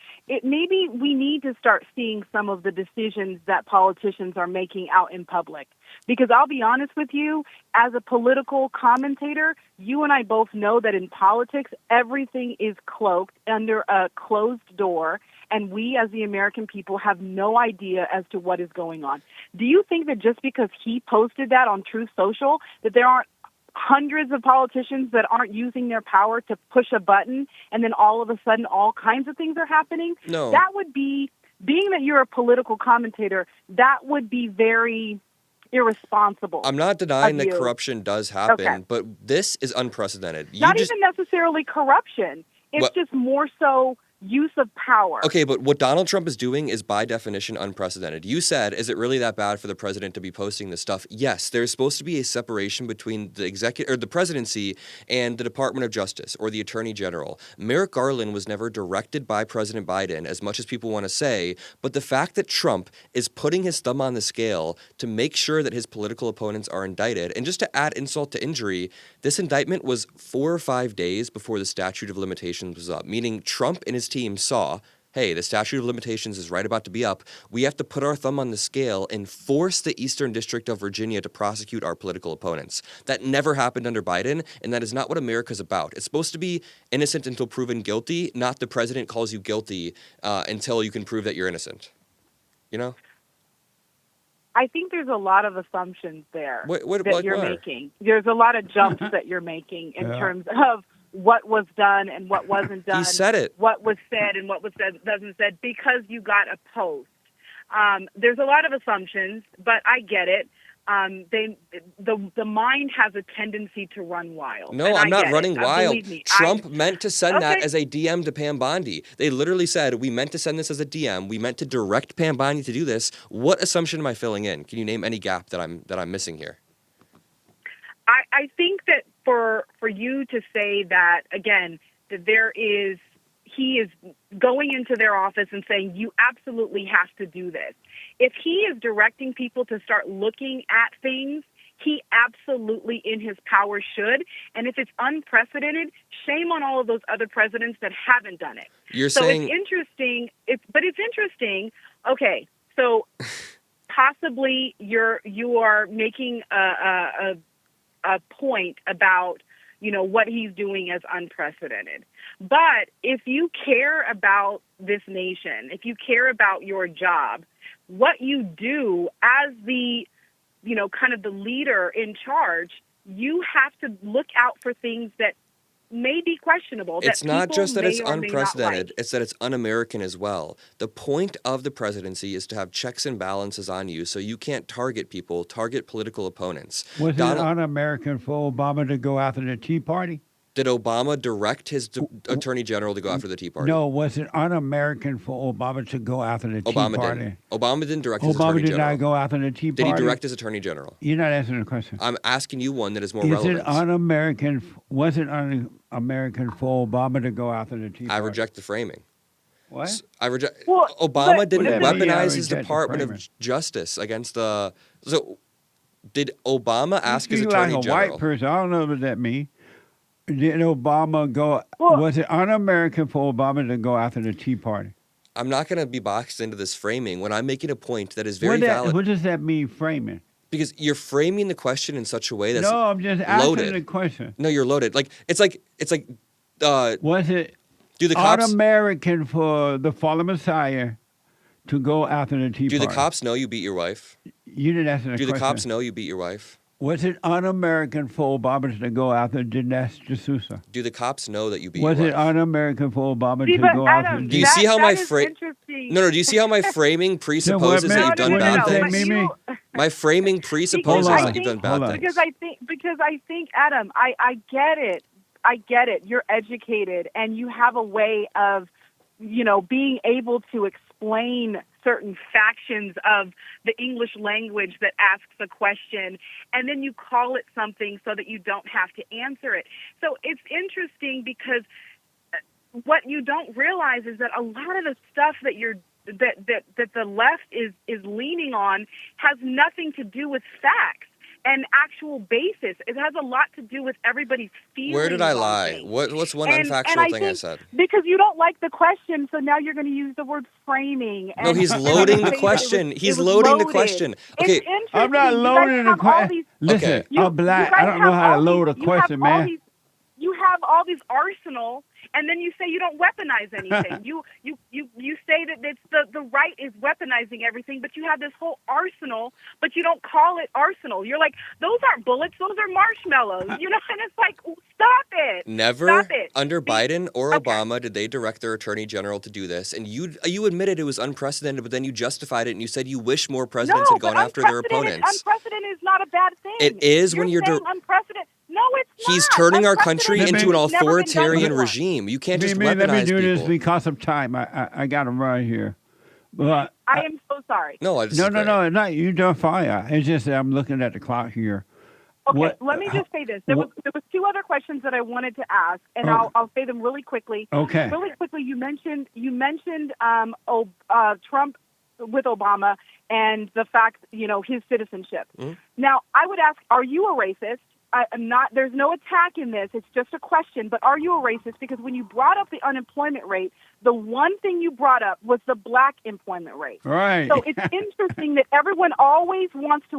maybe we need to start seeing some of the decisions that politicians are making out in public. Because I'll be honest with you, as a political commentator, you and I both know that in politics, everything is cloaked under a closed door, and we as the American people have no idea as to what is going on. Do you think that just because he posted that on Truth Social, that there aren't hundreds of politicians that aren't using their power to push a button, and then all of a sudden all kinds of things are happening? No. That would be, being that you're a political commentator, that would be very irresponsible. I'm not denying of that you. corruption does happen, Okay. but this is unprecedented. Not even necessarily corruption. It's What- just more so use of power. Okay, but what Donald Trump is doing is by definition unprecedented. You said, is it really that bad for the president to be posting this stuff? Yes, there's supposed to be a separation between the presidency and the Department of Justice or the Attorney General. Merrick Garland was never directed by President Biden, as much as people want to say, but the fact that Trump is putting his thumb on the scale to make sure that his political opponents are indicted, and just to add insult to injury, this indictment was 4 or 5 days before the statute of limitations was up, meaning Trump and his team saw, hey, the statute of limitations is right about to be up. We have to put our thumb on the scale and force the Eastern District of Virginia to prosecute our political opponents. That never happened under Biden, and that is not what America's about. It's supposed to be innocent until proven guilty, not the president calls you guilty until you can prove that you're innocent. You know? I think there's a lot of assumptions there What that you're making. There's a lot of jumps that you're making in terms of what was done and what wasn't done. He said it. What was said and what was said, wasn't said because you got a post. There's a lot of assumptions, but I get it. The mind has a tendency to run wild. No, I'm not running wild. Believe me, Trump meant to send that Okay. as a DM to Pam Bondi. They literally said, we meant to send this as a DM. We meant to direct Pam Bondi to do this. What assumption am I filling in? Can you name any gap that I'm missing here? I think that for you to say that, again, that he is going into their office and saying, you absolutely have to do this. If he is directing people to start looking at things, he absolutely in his power should. And if it's unprecedented, shame on all of those other presidents that haven't done it. You're so saying... it's interesting. It's interesting. Okay, so possibly you are making a point about, what he's doing as unprecedented. But if you care about this nation, if you care about your job, what you do as the, kind of the leader in charge, you have to look out for things that may be questionable. It's not just that it's may or may not unprecedented, like. it's that it's un-American as well. The point of the presidency is to have checks and balances on you so you can't target people, target political opponents. Was it un-American for Obama to go after the Tea Party? Did Obama direct his attorney general to go after the Tea Party? No, was it un-American for Obama to go after the Tea Party? Didn't. Obama didn't direct his attorney Obama did general. not go after the Tea Party? Did he direct his attorney general? You're not answering the question. I'm asking you one that is more Is relevant. it un-American? Was it un-American for Obama to go after the Tea Party? I reject the framing. What? I reject. Well, Obama but- didn't What do you mean, weaponize I his reject the Department framing? of Justice against the. So, did Obama ask You his speak attorney like a general? white person. I don't know what that means. Did Obama go? Well- Was it un-American for Obama to go after the Tea Party? I'm not going to be boxed into this framing when I'm making a point that is very valid. What does that mean, framing? Because you're framing the question in such a way that's No, I'm just asking loaded. the question. No, you're loaded. Like it's like Was it do the cops un-American for the fallen Messiah to go after the Tea do Party? the cops know you beat your wife? You didn't answer the Do question. the cops know you beat your wife? Was it un-American for Obama to go after Dinesh D'Souza? Do the cops know that you beat Was your it wife? un-American for Obama See, to but go after? Adam, Do you see how my fra- No, do you see how my framing presupposes that you've done what bad did you say, things? Mimi? My framing presupposes Hold on. that you've done Hold bad on. things. Because I think, Adam, I get it. I get it. You're educated and you have a way of, being able to explain certain factions of the English language that asks a question, and then you call it something so that you don't have to answer it. So it's interesting because what you don't realize is that a lot of the stuff that that the left is leaning on has nothing to do with facts and actual basis. It has a lot to do with everybody's feelings. Where did I on lie? things. What's one And unfactual I thing I think said? Because you don't like the question, so now you're going to use the word framing. No, and- he's and loading say the that question. it He's was loading the loaded. question. It's Okay. interesting. I'm not You guys loading the have all question. these- Listen, Okay. I'm black. you guys I don't know have how to all load a these- question, you have all man. these- You have all these arsenal, and then you say you don't weaponize anything. you say that it's the right is weaponizing everything, but you have this whole arsenal, but you don't call it arsenal. You're like, those aren't bullets, those are marshmallows. And it's like, stop it. Never Stop it. under Biden or Okay. Obama did they direct their attorney general to do this. And you admitted it was unprecedented, but then you justified it and you said you wish more presidents had gone after their opponents. Unprecedented is not a bad thing. It is when you're saying unprecedented. No, it's not. He's turning our country Unprecedented into an has never been done authoritarian before. regime. You can't just Let me weaponize do this people. because of time. I got to run here. But I am so sorry. No, this no, is great. not you. Don't fire. It's just that I'm looking at the clock here. Okay, let me just say this. There was two other questions that I wanted to ask, and Oh. I'll say them really quickly. Okay. Really quickly, you mentioned Trump with Obama and the fact, his citizenship. Mm-hmm. Now, I would ask, are you a racist? I'm not. There's no attack in this. It's just a question. But are you a racist? Because when you brought up the unemployment rate, the one thing you brought up was the black employment rate. Right. So it's interesting that everyone always wants to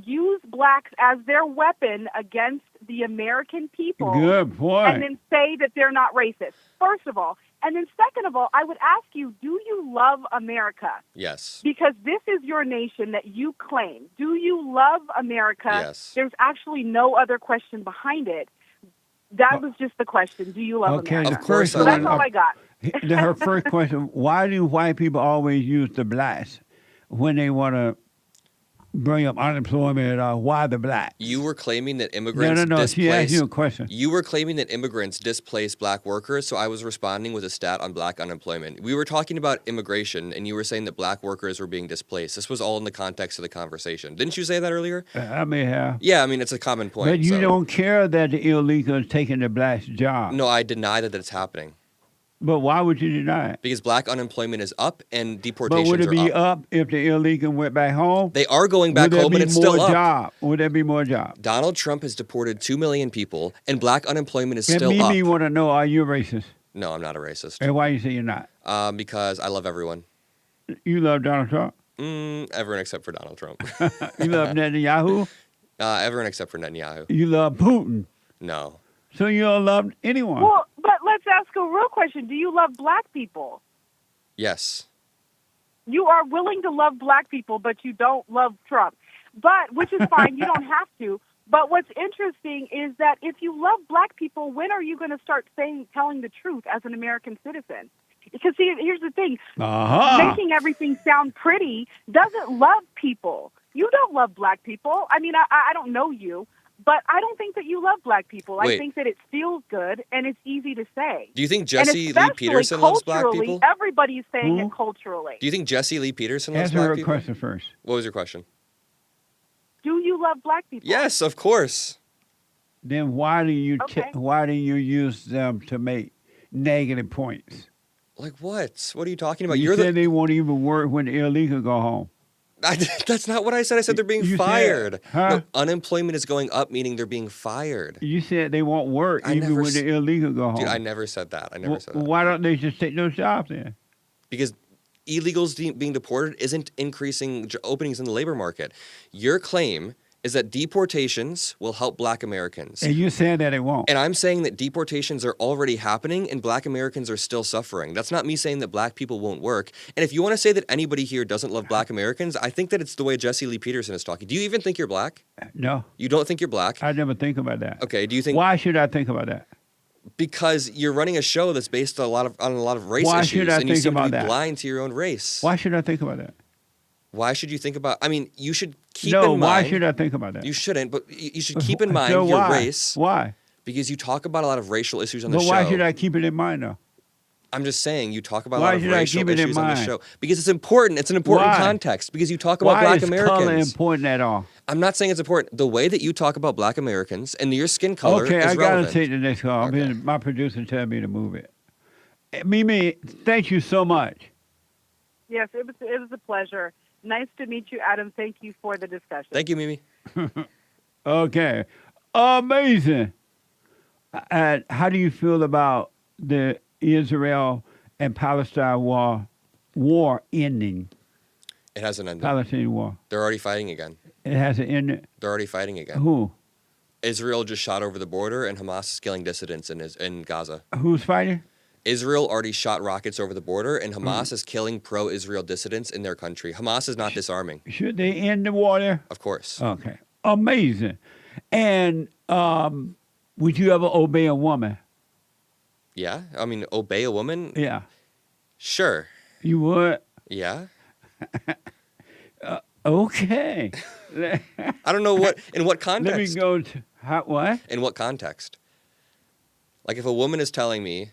use blacks as their weapon against the American people. Good point. And then say that they're not racist, first of all. And then second of all, I would ask you, do you love America? Yes. Because this is your nation that you claim. Do you love America? Yes. There's actually no other question behind it. That was just the question. Do you love Okay, America? Of course first I That's love all I got. Her first question: why do white people always use the blacks when they want to bring up unemployment? Why the blacks? You were claiming that immigrants No. She asked displace. you a question. You were claiming that immigrants displace black workers, so I was responding with a stat on black unemployment. We were talking about immigration, and you were saying that black workers were being displaced. This was all in the context of the conversation. Didn't you say that earlier? I may have. Yeah, I mean, it's a common point. But you so- don't care that the illegal is taking the blacks' job. No, I deny that it's happening. But why would you deny it? Because black unemployment is up and But deportations would it be are up. up if the illegal went back home? They are going back would there home, but be it's more still up. job? Would there be more jobs? Donald Trump has deported 2 million people, and black unemployment is And still Mimi up. want to know: are you racist? No, I'm not a racist. And why you say you're not? Because I love everyone. You love Donald Trump. Everyone except for Donald Trump. You love Netanyahu. Everyone except for Netanyahu. You love Putin. No. So you don't love anyone. Well, but let's ask a real question. Do you love black people? Yes. You are willing to love black people, but you don't love Trump. But, which is fine, you don't have to. But what's interesting is that if you love black people, when are you going to start telling the truth as an American citizen? Because see, here's the thing. Making everything sound pretty doesn't love people. You don't love black people. I mean, I don't know you, but I don't think that you love black people. Wait. I think that it feels good and it's easy to say. Do you think And Jesse Lee Peterson loves black people? Everybody's saying it culturally. Do you think Jesse Lee Peterson loves Answer black her people? question first. What was your question? Do you love black people? Yes, of course. Then why do you Okay. why do you use them to make negative points? Like what? What are you talking about? You said they won't even work when the illegal go home. That's not what I said. I said they're being You said- fired. huh? No, unemployment is going up, meaning they're being fired. You said they won't work I even never when s- the illegal go home. Dude, I never said that. I never said that. Why don't they just take those jobs then? Because illegals being deported isn't increasing openings in the labor market. Your claim is that deportations will help black Americans. And you said that it won't. And I'm saying that deportations are already happening and black Americans are still suffering. That's not me saying that black people won't work. And if you want to say that anybody here doesn't love black Americans, I think that it's the way Jesse Lee Peterson is talking. Do you even think you're black? No, You don't think you're black? I never think about that. Okay, do you think Why should I think about that? because you're running a show that's based on a lot of race Why issues should I and you think seem to about be that? blind to your own race? Why should I think about that? Why should you think about I mean, you should keep No, in mind why should I think about that? You shouldn't, but you should keep in mind So your why? race Why? because you talk about a lot of racial issues on the But show. why should I keep it in mind though? I'm just saying you talk about a Why lot of should I racial keep it in issues on the mind? show because it's important. It's an important Why? context because you talk about Why black is color Americans. important at all? I'm not saying it's important. The way that you talk about black Americans and your skin color Okay, is I relevant. gotta take the next call. Okay. My producer told me to move it. Mimi, thank you so much. Yes, it was a pleasure. Nice to meet you, Adam. Thank you for the discussion. Thank you, Mimi. Okay, amazing. And how do you feel about the Israel and Palestine war ending? It hasn't ended. Palestinian war. They're already fighting again. It hasn't ended. They're already fighting again. Who? Israel just shot over the border, and Hamas is killing dissidents in Gaza. Who's fighting? Israel already shot rockets over the border, and Mm. Hamas is killing pro-Israel dissidents in their country. Hamas is not disarming, Should they end the war there? of course. Okay, amazing. And would you ever obey a woman? Yeah, I mean, obey a woman? Yeah, Sure. you would. Yeah. Okay. I don't know in what Let me context. go to what? In what context? Like if a woman is telling me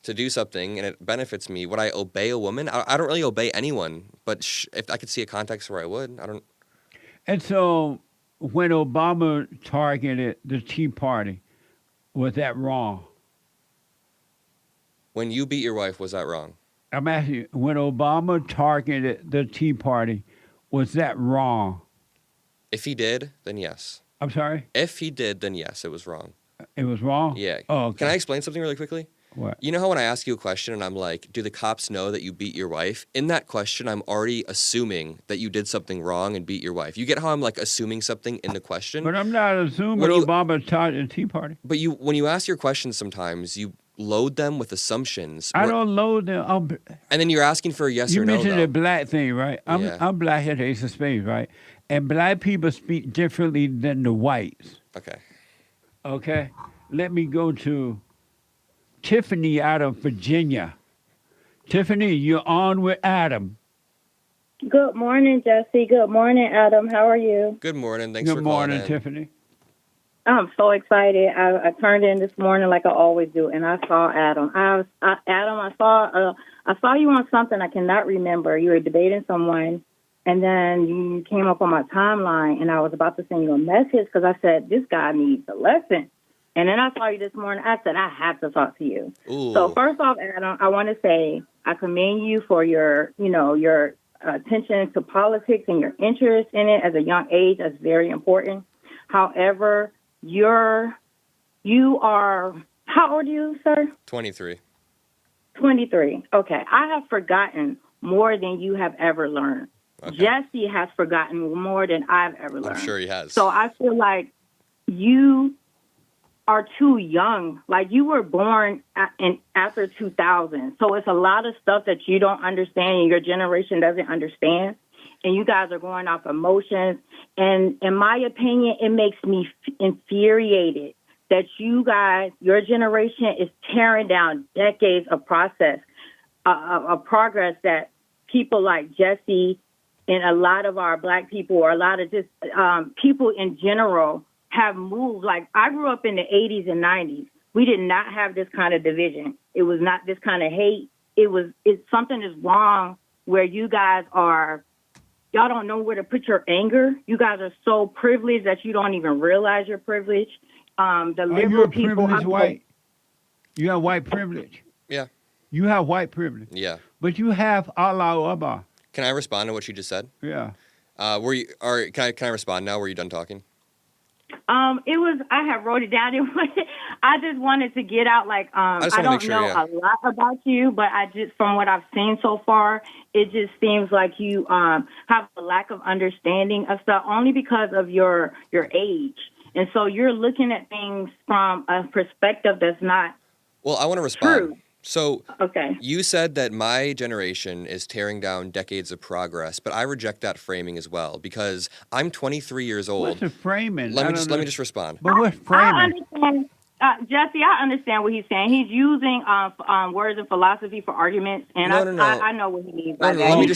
to do something and it benefits me, would I obey a woman? I don't really obey anyone, but if I could see a context where I would, I don't. And so, when Obama targeted the Tea Party, was that wrong? When you beat your wife, was that wrong? I'm asking you, when Obama targeted the Tea Party, was that wrong? If he did, then yes. I'm sorry? If he did, then yes, it was wrong. It was wrong? Yeah. Oh, okay. Can I explain something really quickly? What? You know how when I ask you a question and I'm like, do the cops know that you beat your wife? In that question, I'm already assuming that you did something wrong and beat your wife. You get how I'm like assuming something in the question? But I'm not assuming When you- Obama targeted the Tea Party. But when you ask your questions sometimes, you load them with assumptions. I don't load them. And then you're asking for a yes You or no, mentioned though. the black thing, right? Yeah. I'm black at the Ace of Spades, right? And black people speak differently than the whites. Okay. Okay? Let me go to Tiffany out of Virginia. Tiffany, you're on with Adam. Good morning, Jesse. Good morning, Adam. How are you? Good morning. Thanks for Good calling morning, in. Tiffany. I'm so excited. I turned in this morning like I always do, and I saw Adam. I saw you on something I cannot remember. You were debating someone, and then you came up on my timeline, and I was about to send you a message because I said, this guy needs a lesson. And then I saw you this morning. I said, I have to talk to you. Ooh. So first off, Adam, I want to say I commend you for your attention to politics and your interest in it at a young age. That's very important. However, you are, how old are you, sir? 23. 23. Okay. I have forgotten more than you have ever learned. Okay. Jesse has forgotten more than I've ever learned. I'm sure he has. So I feel like you are too young. Like, you were born after 2000. So it's a lot of stuff that you don't understand and your generation doesn't understand. And you guys are going off emotions. And in my opinion, it makes me infuriated that you guys, your generation, is tearing down decades of progress that people like Jesse and a lot of our Black people, or a lot of just people in general, have moved. Like, I grew up in the 80s and 90s. We did not have this kind of division. It was not this kind of hate. It's something is wrong where you guys are. Y'all don't know where to put your anger. You guys are so privileged that you don't even realize you're privileged. The liberal people. White. You have white privilege. Yeah. You have white privilege. Yeah. But you have Allah Akbar. Can I respond to what you just said? Yeah. Can I respond now? Were you done talking? It was. I have wrote it down. I just wanted to get out. Like, I don't know a lot about you, but from what I've seen so far, it just seems like you have a lack of understanding of stuff, only because of your age, and so you're looking at things from a perspective that's not. Well, I want to respond. True. So, okay. You said that my generation is tearing down decades of progress, but I reject that framing as well, because I'm 23 years old. What's the framing? Let me just respond. But what's framing? I understand, Jesse. I understand what he's saying. He's using words and philosophy for arguments, and No. I know what he means by that. Let me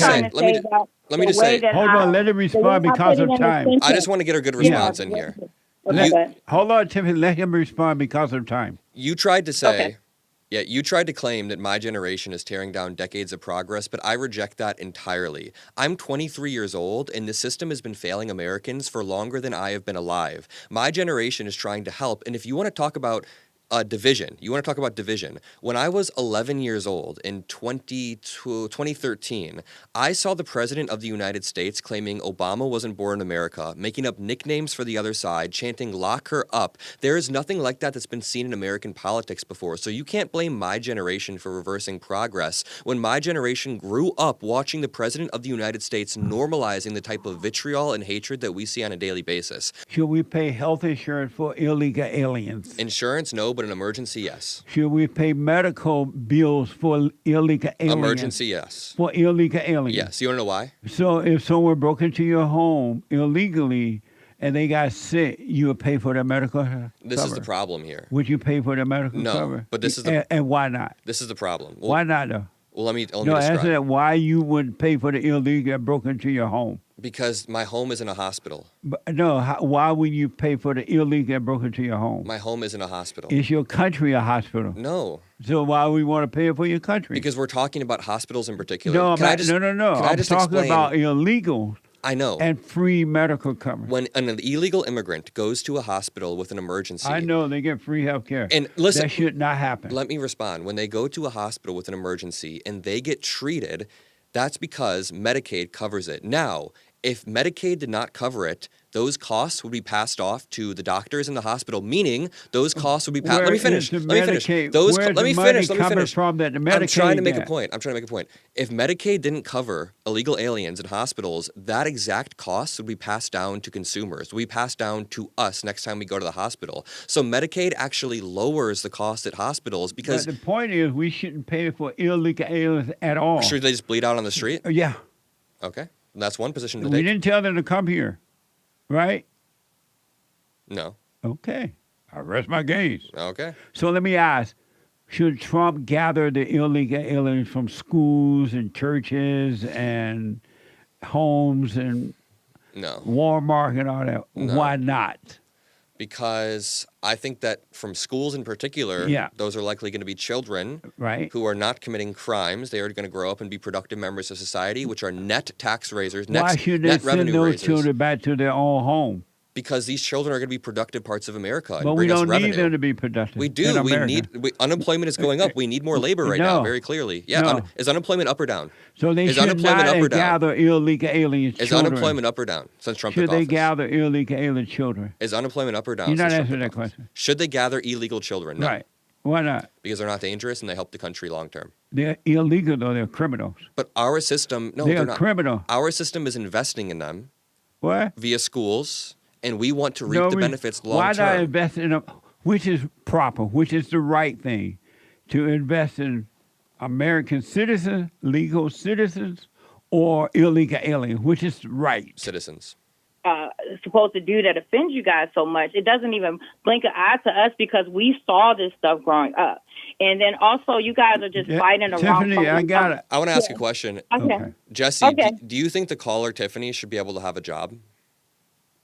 just say. Hold on. Let him respond because of time. I just want to get a good response in here. Hold on, Tiffany. Let him respond because of time. You tried to say. Okay. Yeah, you tried to claim that my generation is tearing down decades of progress, but I reject that entirely. I'm 23 years old, and the system has been failing Americans for longer than I have been alive. My generation is trying to help, and if you want to talk about division. When I was 11 years old in 2013, I saw the President of the United States claiming Obama wasn't born in America, making up nicknames for the other side, chanting, "Lock her up." There is nothing like that that's been seen in American politics before, so you can't blame my generation for reversing progress when my generation grew up watching the President of the United States normalizing the type of vitriol and hatred that we see on a daily basis. Should we pay health insurance for illegal aliens? Insurance, no. But an emergency, yes. Should we pay medical bills for illegal aliens? Emergency, yes. For illegal aliens? Yes. You want to know why? So if someone broke into your home illegally and they got sick, you would pay for their medical cover? This is the problem here. Would you pay for their medical cover? No, but this is the... And why not? This is the problem. Well, why not, though? Well, let me No, describe. answer that. Why you wouldn't pay for the illegal that broke into your home? Because my home is in a hospital. But no, why would you pay for the illegal that broke into your home? My home is in a hospital. Is your country a hospital? No. So why would we want to pay for your country? Because we're talking about hospitals in particular. No, no. I'm talking about illegals. I know. And free medical coverage. When an illegal immigrant goes to a hospital with an emergency. I know, they get free health care. And listen. That should not happen. Let me respond. When they go to a hospital with an emergency and they get treated, that's because Medicaid covers it. Now, if Medicaid did not cover it, those costs would be passed off to the doctors in the hospital, meaning those costs would be passed. Let me finish. Let me finish. From that I'm trying to make a point. If Medicaid didn't cover illegal aliens in hospitals, that exact cost would be passed down to consumers. Would be passed down to us next time we go to the hospital. So Medicaid actually lowers the cost at hospitals because... But the point is we shouldn't pay for illegal aliens at all. Should they just bleed out on the street? Yeah. Okay. That's one position to take. We didn't tell them to come here, right? No. Okay. I rest my case. Okay. So let me ask, should Trump gather the illegal aliens from schools and churches and homes and Walmart and all that? No. Why not? Because I think that from schools in particular, those are likely going to be children who are not committing crimes. They are going to grow up and be productive members of society, which are net tax raisers, Why should they send those children back to their own home? Because these children are going to be productive parts of America. But we don't need them to be productive. We do. Unemployment is going up. We need more labor right now, very clearly. Yeah. Is unemployment up or down? So they should not gather illegal alien children. Is unemployment up or down since Trump took office? Should they gather illegal alien children? Is unemployment up or down? You're not answering that question. Should they gather illegal children? No. Right. Why not? Because they're not dangerous and they help the country long term. They're illegal, though. They're criminals. But our system, they're not. Criminal. Our system is investing in them. What? Via schools. And we want to reap the benefits long term. Why not invest in them? which is proper, which is the right thing, to invest in American citizens, legal citizens, or illegal aliens, which is right? Citizens. Supposed to do that offends you guys so much? It doesn't even blink an eye to us because we saw this stuff growing up. And then also, you guys are just fighting around. Tiffany, I got it. I want to ask a question. Okay. Jesse, Okay. do you think the caller, Tiffany, should be able to have a job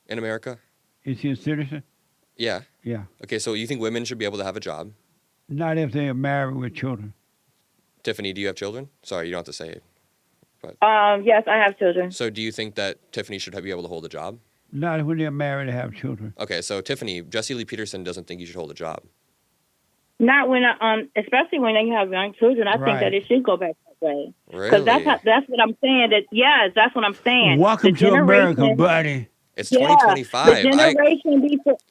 in America? Is he a citizen? Yeah. Yeah. Okay, so you think women should be able to have a job? Not if they are married with children. Tiffany, do you have children? Sorry, you don't have to say it. Yes, I have children. So do you think that Tiffany should be able to hold a job? Not when they're married and have children. Okay, so Tiffany, Jesse Lee Peterson doesn't think you should hold a job. Not when, especially when you have young children. I think Right. that it should go back that way. Really? Because that's what I'm saying. That yes, that's what I'm saying. Welcome The to America, generation- buddy. It's Yeah, 2025. The generation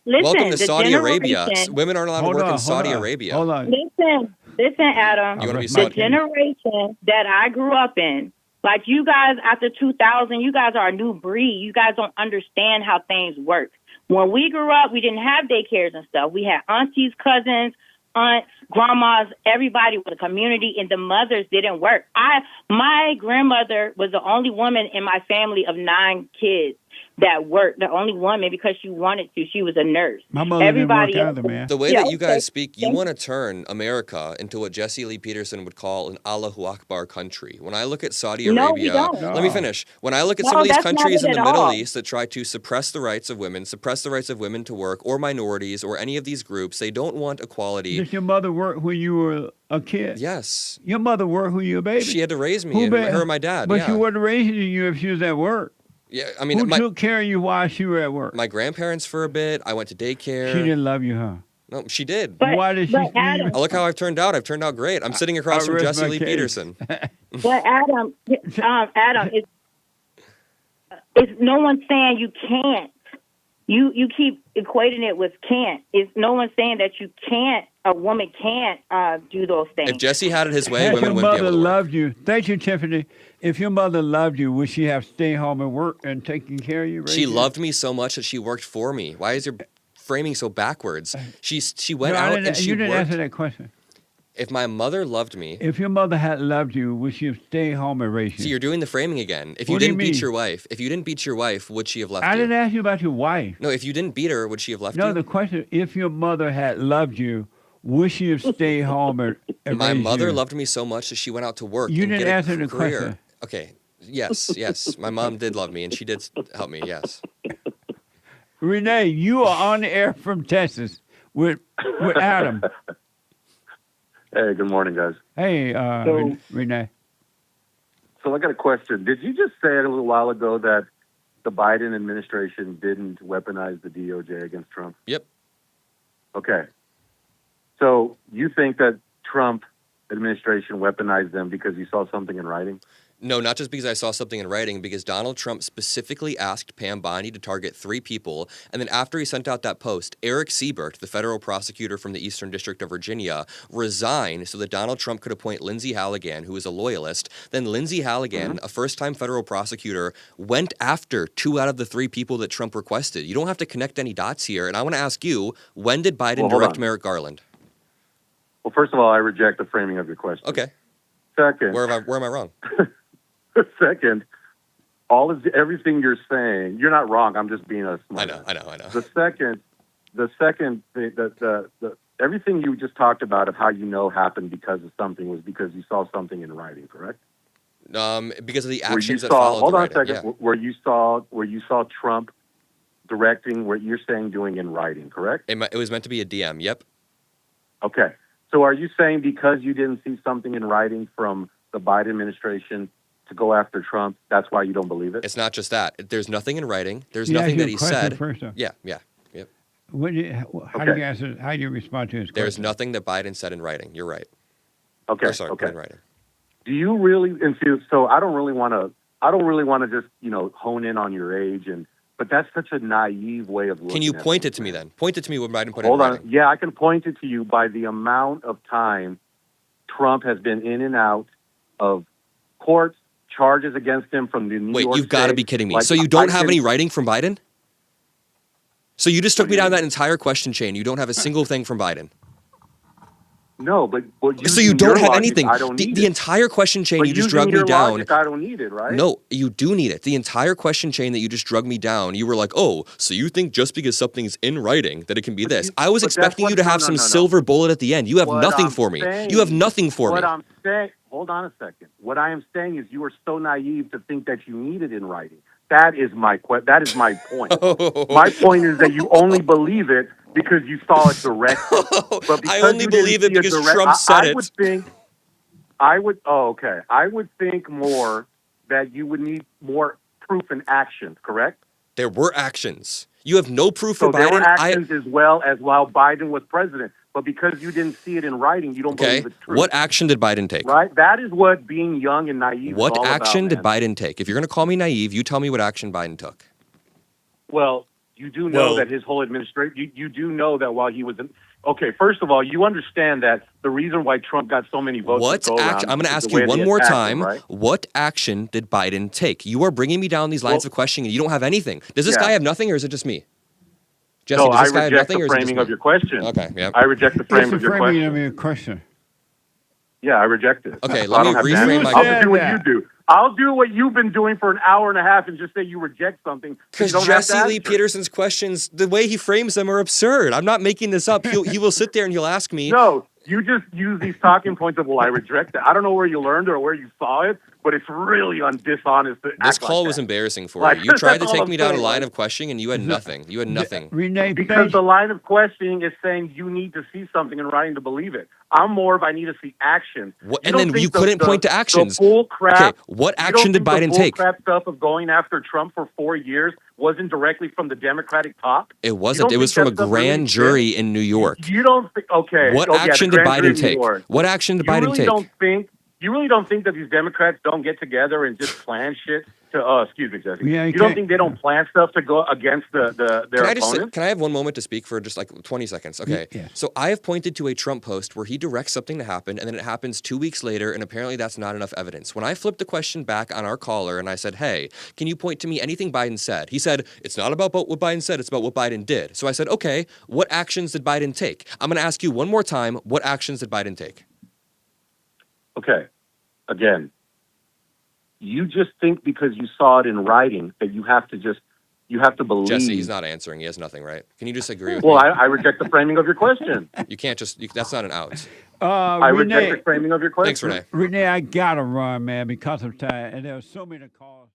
listen, Welcome to the Saudi Arabia. generation- Women aren't allowed to work in Saudi Arabia. Hold on. Listen, Adam. You wanna be The Saudi? generation that I grew up in, like you guys after 2000, you guys are a new breed. You guys don't understand how things work. When we grew up, we didn't have daycares and stuff. We had aunties, cousins, aunts, grandmas, everybody was a community, and the mothers didn't work. My grandmother was the only woman in my family of 9 kids that worked, the only woman because she wanted to. She was a nurse. My mother Everybody didn't work else- either, man. The way Yeah, that you okay. guys speak, you Thank want to turn America into what Jesse Lee Peterson would call an Allahu Akbar country. When I look at Saudi No, we Arabia, don't. let me finish. When I look at No, some of these that's not countries it in the at Middle all. East that try to suppress the rights of women, suppress the rights of women to work, or minorities, or any of these groups, they don't want equality. Did your mother work when you were a kid? Yes. Your mother worked when you were a baby. She had to raise me, Who and ba- her and my dad. But yeah. she wasn't raising you if she was at work. Yeah, I mean, Who my took care of you while she was at work? my grandparents for a bit. I went to daycare. She didn't love you, huh? No, she did. But- Why did she? but Adam- Oh, look how I've turned out. I've turned out great. I'm sitting across I from rest Jesse my Lee case. Peterson. But Adam, it's no one saying you can't. You keep equating it with can't. It's no one saying that you can't. A woman can't do those things. If Jesse had it his way, Had women your wouldn't be mother able to work. loved you, thank you, Tiffany. If your mother loved you, would she have stayed home and work and taken care of you? She loved me so much that she worked for me. Why is your framing so backwards? She went No, out and she you didn't worked. answer that question. If my mother loved me, If your mother had loved you, would she have stayed home and raised you? see, you're doing the framing again. If you What do you didn't beat mean? your wife, would she have left I you? didn't ask you about your wife. No, if you didn't beat her, would she have left No, you? the question: if your mother had loved you, would she have stayed home and My raised mother you? loved me so much that she went out to work. You and didn't get a answer the career. question. Okay. Yes. My mom did love me, and she did help me. Yes. Renee, you are on the air from Texas with Adam. Hey, good morning, guys. Hey, So- Renee. So I got a question. Did you just say a little while ago that the Biden administration didn't weaponize the DOJ against Trump? Yep. Okay. So you think that Trump administration weaponized them because you saw something in writing? No, not just because I saw something in writing, because Donald Trump specifically asked Pam Bondi to target 3 people. And then after he sent out that post, Eric Siebert, the federal prosecutor from the Eastern District of Virginia, resigned so that Donald Trump could appoint Lindsey Halligan, who is a loyalist. Then Lindsey Halligan, a first-time federal prosecutor, went after 2 out of the 3 people that Trump requested. You don't have to connect any dots here. And I want to ask you, when did Biden Well, hold direct on. Merrick Garland? Well, first of all, I reject the framing of your question. Okay. Second, Where am I wrong? second, everything you're saying, you're not wrong. I'm just being a smart. I know. The second thing, the everything you just talked about of how you know happened because of something was because you saw something in writing, correct? Because of the Where you actions that saw, followed. hold the on a writing. second, Yeah. where you saw Trump directing what you're saying doing in writing, correct? It was meant to be a DM. Yep. Okay. So are you saying because you didn't see something in writing from the Biden administration to go after Trump, that's why you don't believe it? It's not just that. There's nothing in writing. There's Yeah, nothing your that he question said. first, though. Yeah. Yep. How do you answer? How do you respond to his question? There's nothing that Biden said in writing. You're right. Okay. Or sorry, okay. in writing. Do you really? And so I don't really want to just hone in on your age, but that's such a naive way of looking. Can you at point things, it to me man. then? Point it to me when Biden put Hold it in on. writing. Yeah, I can point it to you by the amount of time Trump has been in and out of courts, charges against him from the New Wait, York you've got to State. be kidding me. Like, So you don't I have can- any writing from Biden? So you just took me down that entire question chain. You don't have a single thing from Biden. No, but So you using don't your have logic, anything. I don't need The it. entire question chain But you just using drug me your down. logic, I don't need it, right? No, you do need it. The entire question chain that you just drug me down, you were like, oh, so you think just because something's in writing that it can be this. I was but that's expecting you to have some silver bullet at the end. You have What nothing I'm for me. saying- You have nothing for me. What I'm saying, hold on a second. What I am saying is you are so naive to think that you need it in writing. That is my point. My point is that you only believe it because you saw it directly. But because I only you didn't believe it see because direct- Trump said I it. would think. I would. Oh, okay. I would think more that you would need more proof and action. Correct. There were actions. You have no proof So for there Biden. were actions as well as while Biden was president. But because you didn't see it in writing, you don't Okay. believe it's true. What action did Biden take? Right? That is what being young and naive What is all action about, did man. Biden take? If you're going to call me naive, you tell me what action Biden took. Well, you do know Well- that his whole administration, you do know that while he was in, okay, first of all, you understand that the reason why Trump got so many votes What to go around action? I'm going to is ask the way you one they more attacked time. him, right? What action did Biden take? You are bringing me down these lines Well- of questioning, and you don't have anything. Does this Yeah. guy have nothing, or is it just me? Jesse, No, does I this guy have reject nothing, or the is it just framing me? of your question. Okay, yeah. I reject the It's framing the of your framing question. of your question. Yeah, I reject it. Okay, So let I me don't have to reframe answer. my I'll question. just do what Yeah. you do. I'll do what you've been doing for an hour and a half and just say you reject something. So you Because don't have to Jesse Lee answer. Peterson's questions, the way he frames them are absurd. I'm not making this up. He will sit there and he'll ask me, No, you just use these talking points of, well, I reject it. I don't know where you learned or where you saw it, but it's really dishonest to this act call like was that. embarrassing for Like, you. You tried to that's take all me I'm down a saying, line right? of questioning, and you had nothing. You had nothing. Renee, Because the line of questioning is saying you need to see something in writing to believe it. I'm more of I need to see action. What- You and don't then think you couldn't point to actions. The bull crap. Okay, what you action don't did think Biden the take? bull crap stuff of going after Trump for 4 years wasn't directly from the Democratic top? It You wasn't. don't It was think from a that stuff really grand exists? jury in New York. You don't think? Okay. What oh, yeah, the action did grand jury Biden in New take? York. What action did You Biden really take? don't think? You really don't think that these Democrats don't get together and just plan shit to? Excuse me, Jesse. Yeah, you okay. don't think they don't plan stuff to go against their opponents? Can I have one moment to speak for just like 20 seconds? Okay. Yeah. So I have pointed to a Trump post where he directs something to happen and then it happens 2 weeks later, and apparently that's not enough evidence. When I flipped the question back on our caller and I said, hey, can you point to me anything Biden said? He said, it's not about what Biden said, it's about what Biden did. So I said, okay, what actions did Biden take? I'm going to ask you one more time, what actions did Biden take? Okay. Again, you just think because you saw it in writing that you have to believe. Jesse, he's not answering. He has nothing, right? Can you just agree with Well, me? I reject the framing of your question. You can't just, that's not an out. I reject Renee, the framing of your question. Thanks, Renee. Renee, I gotta run, man, because of time, and there are so many calls.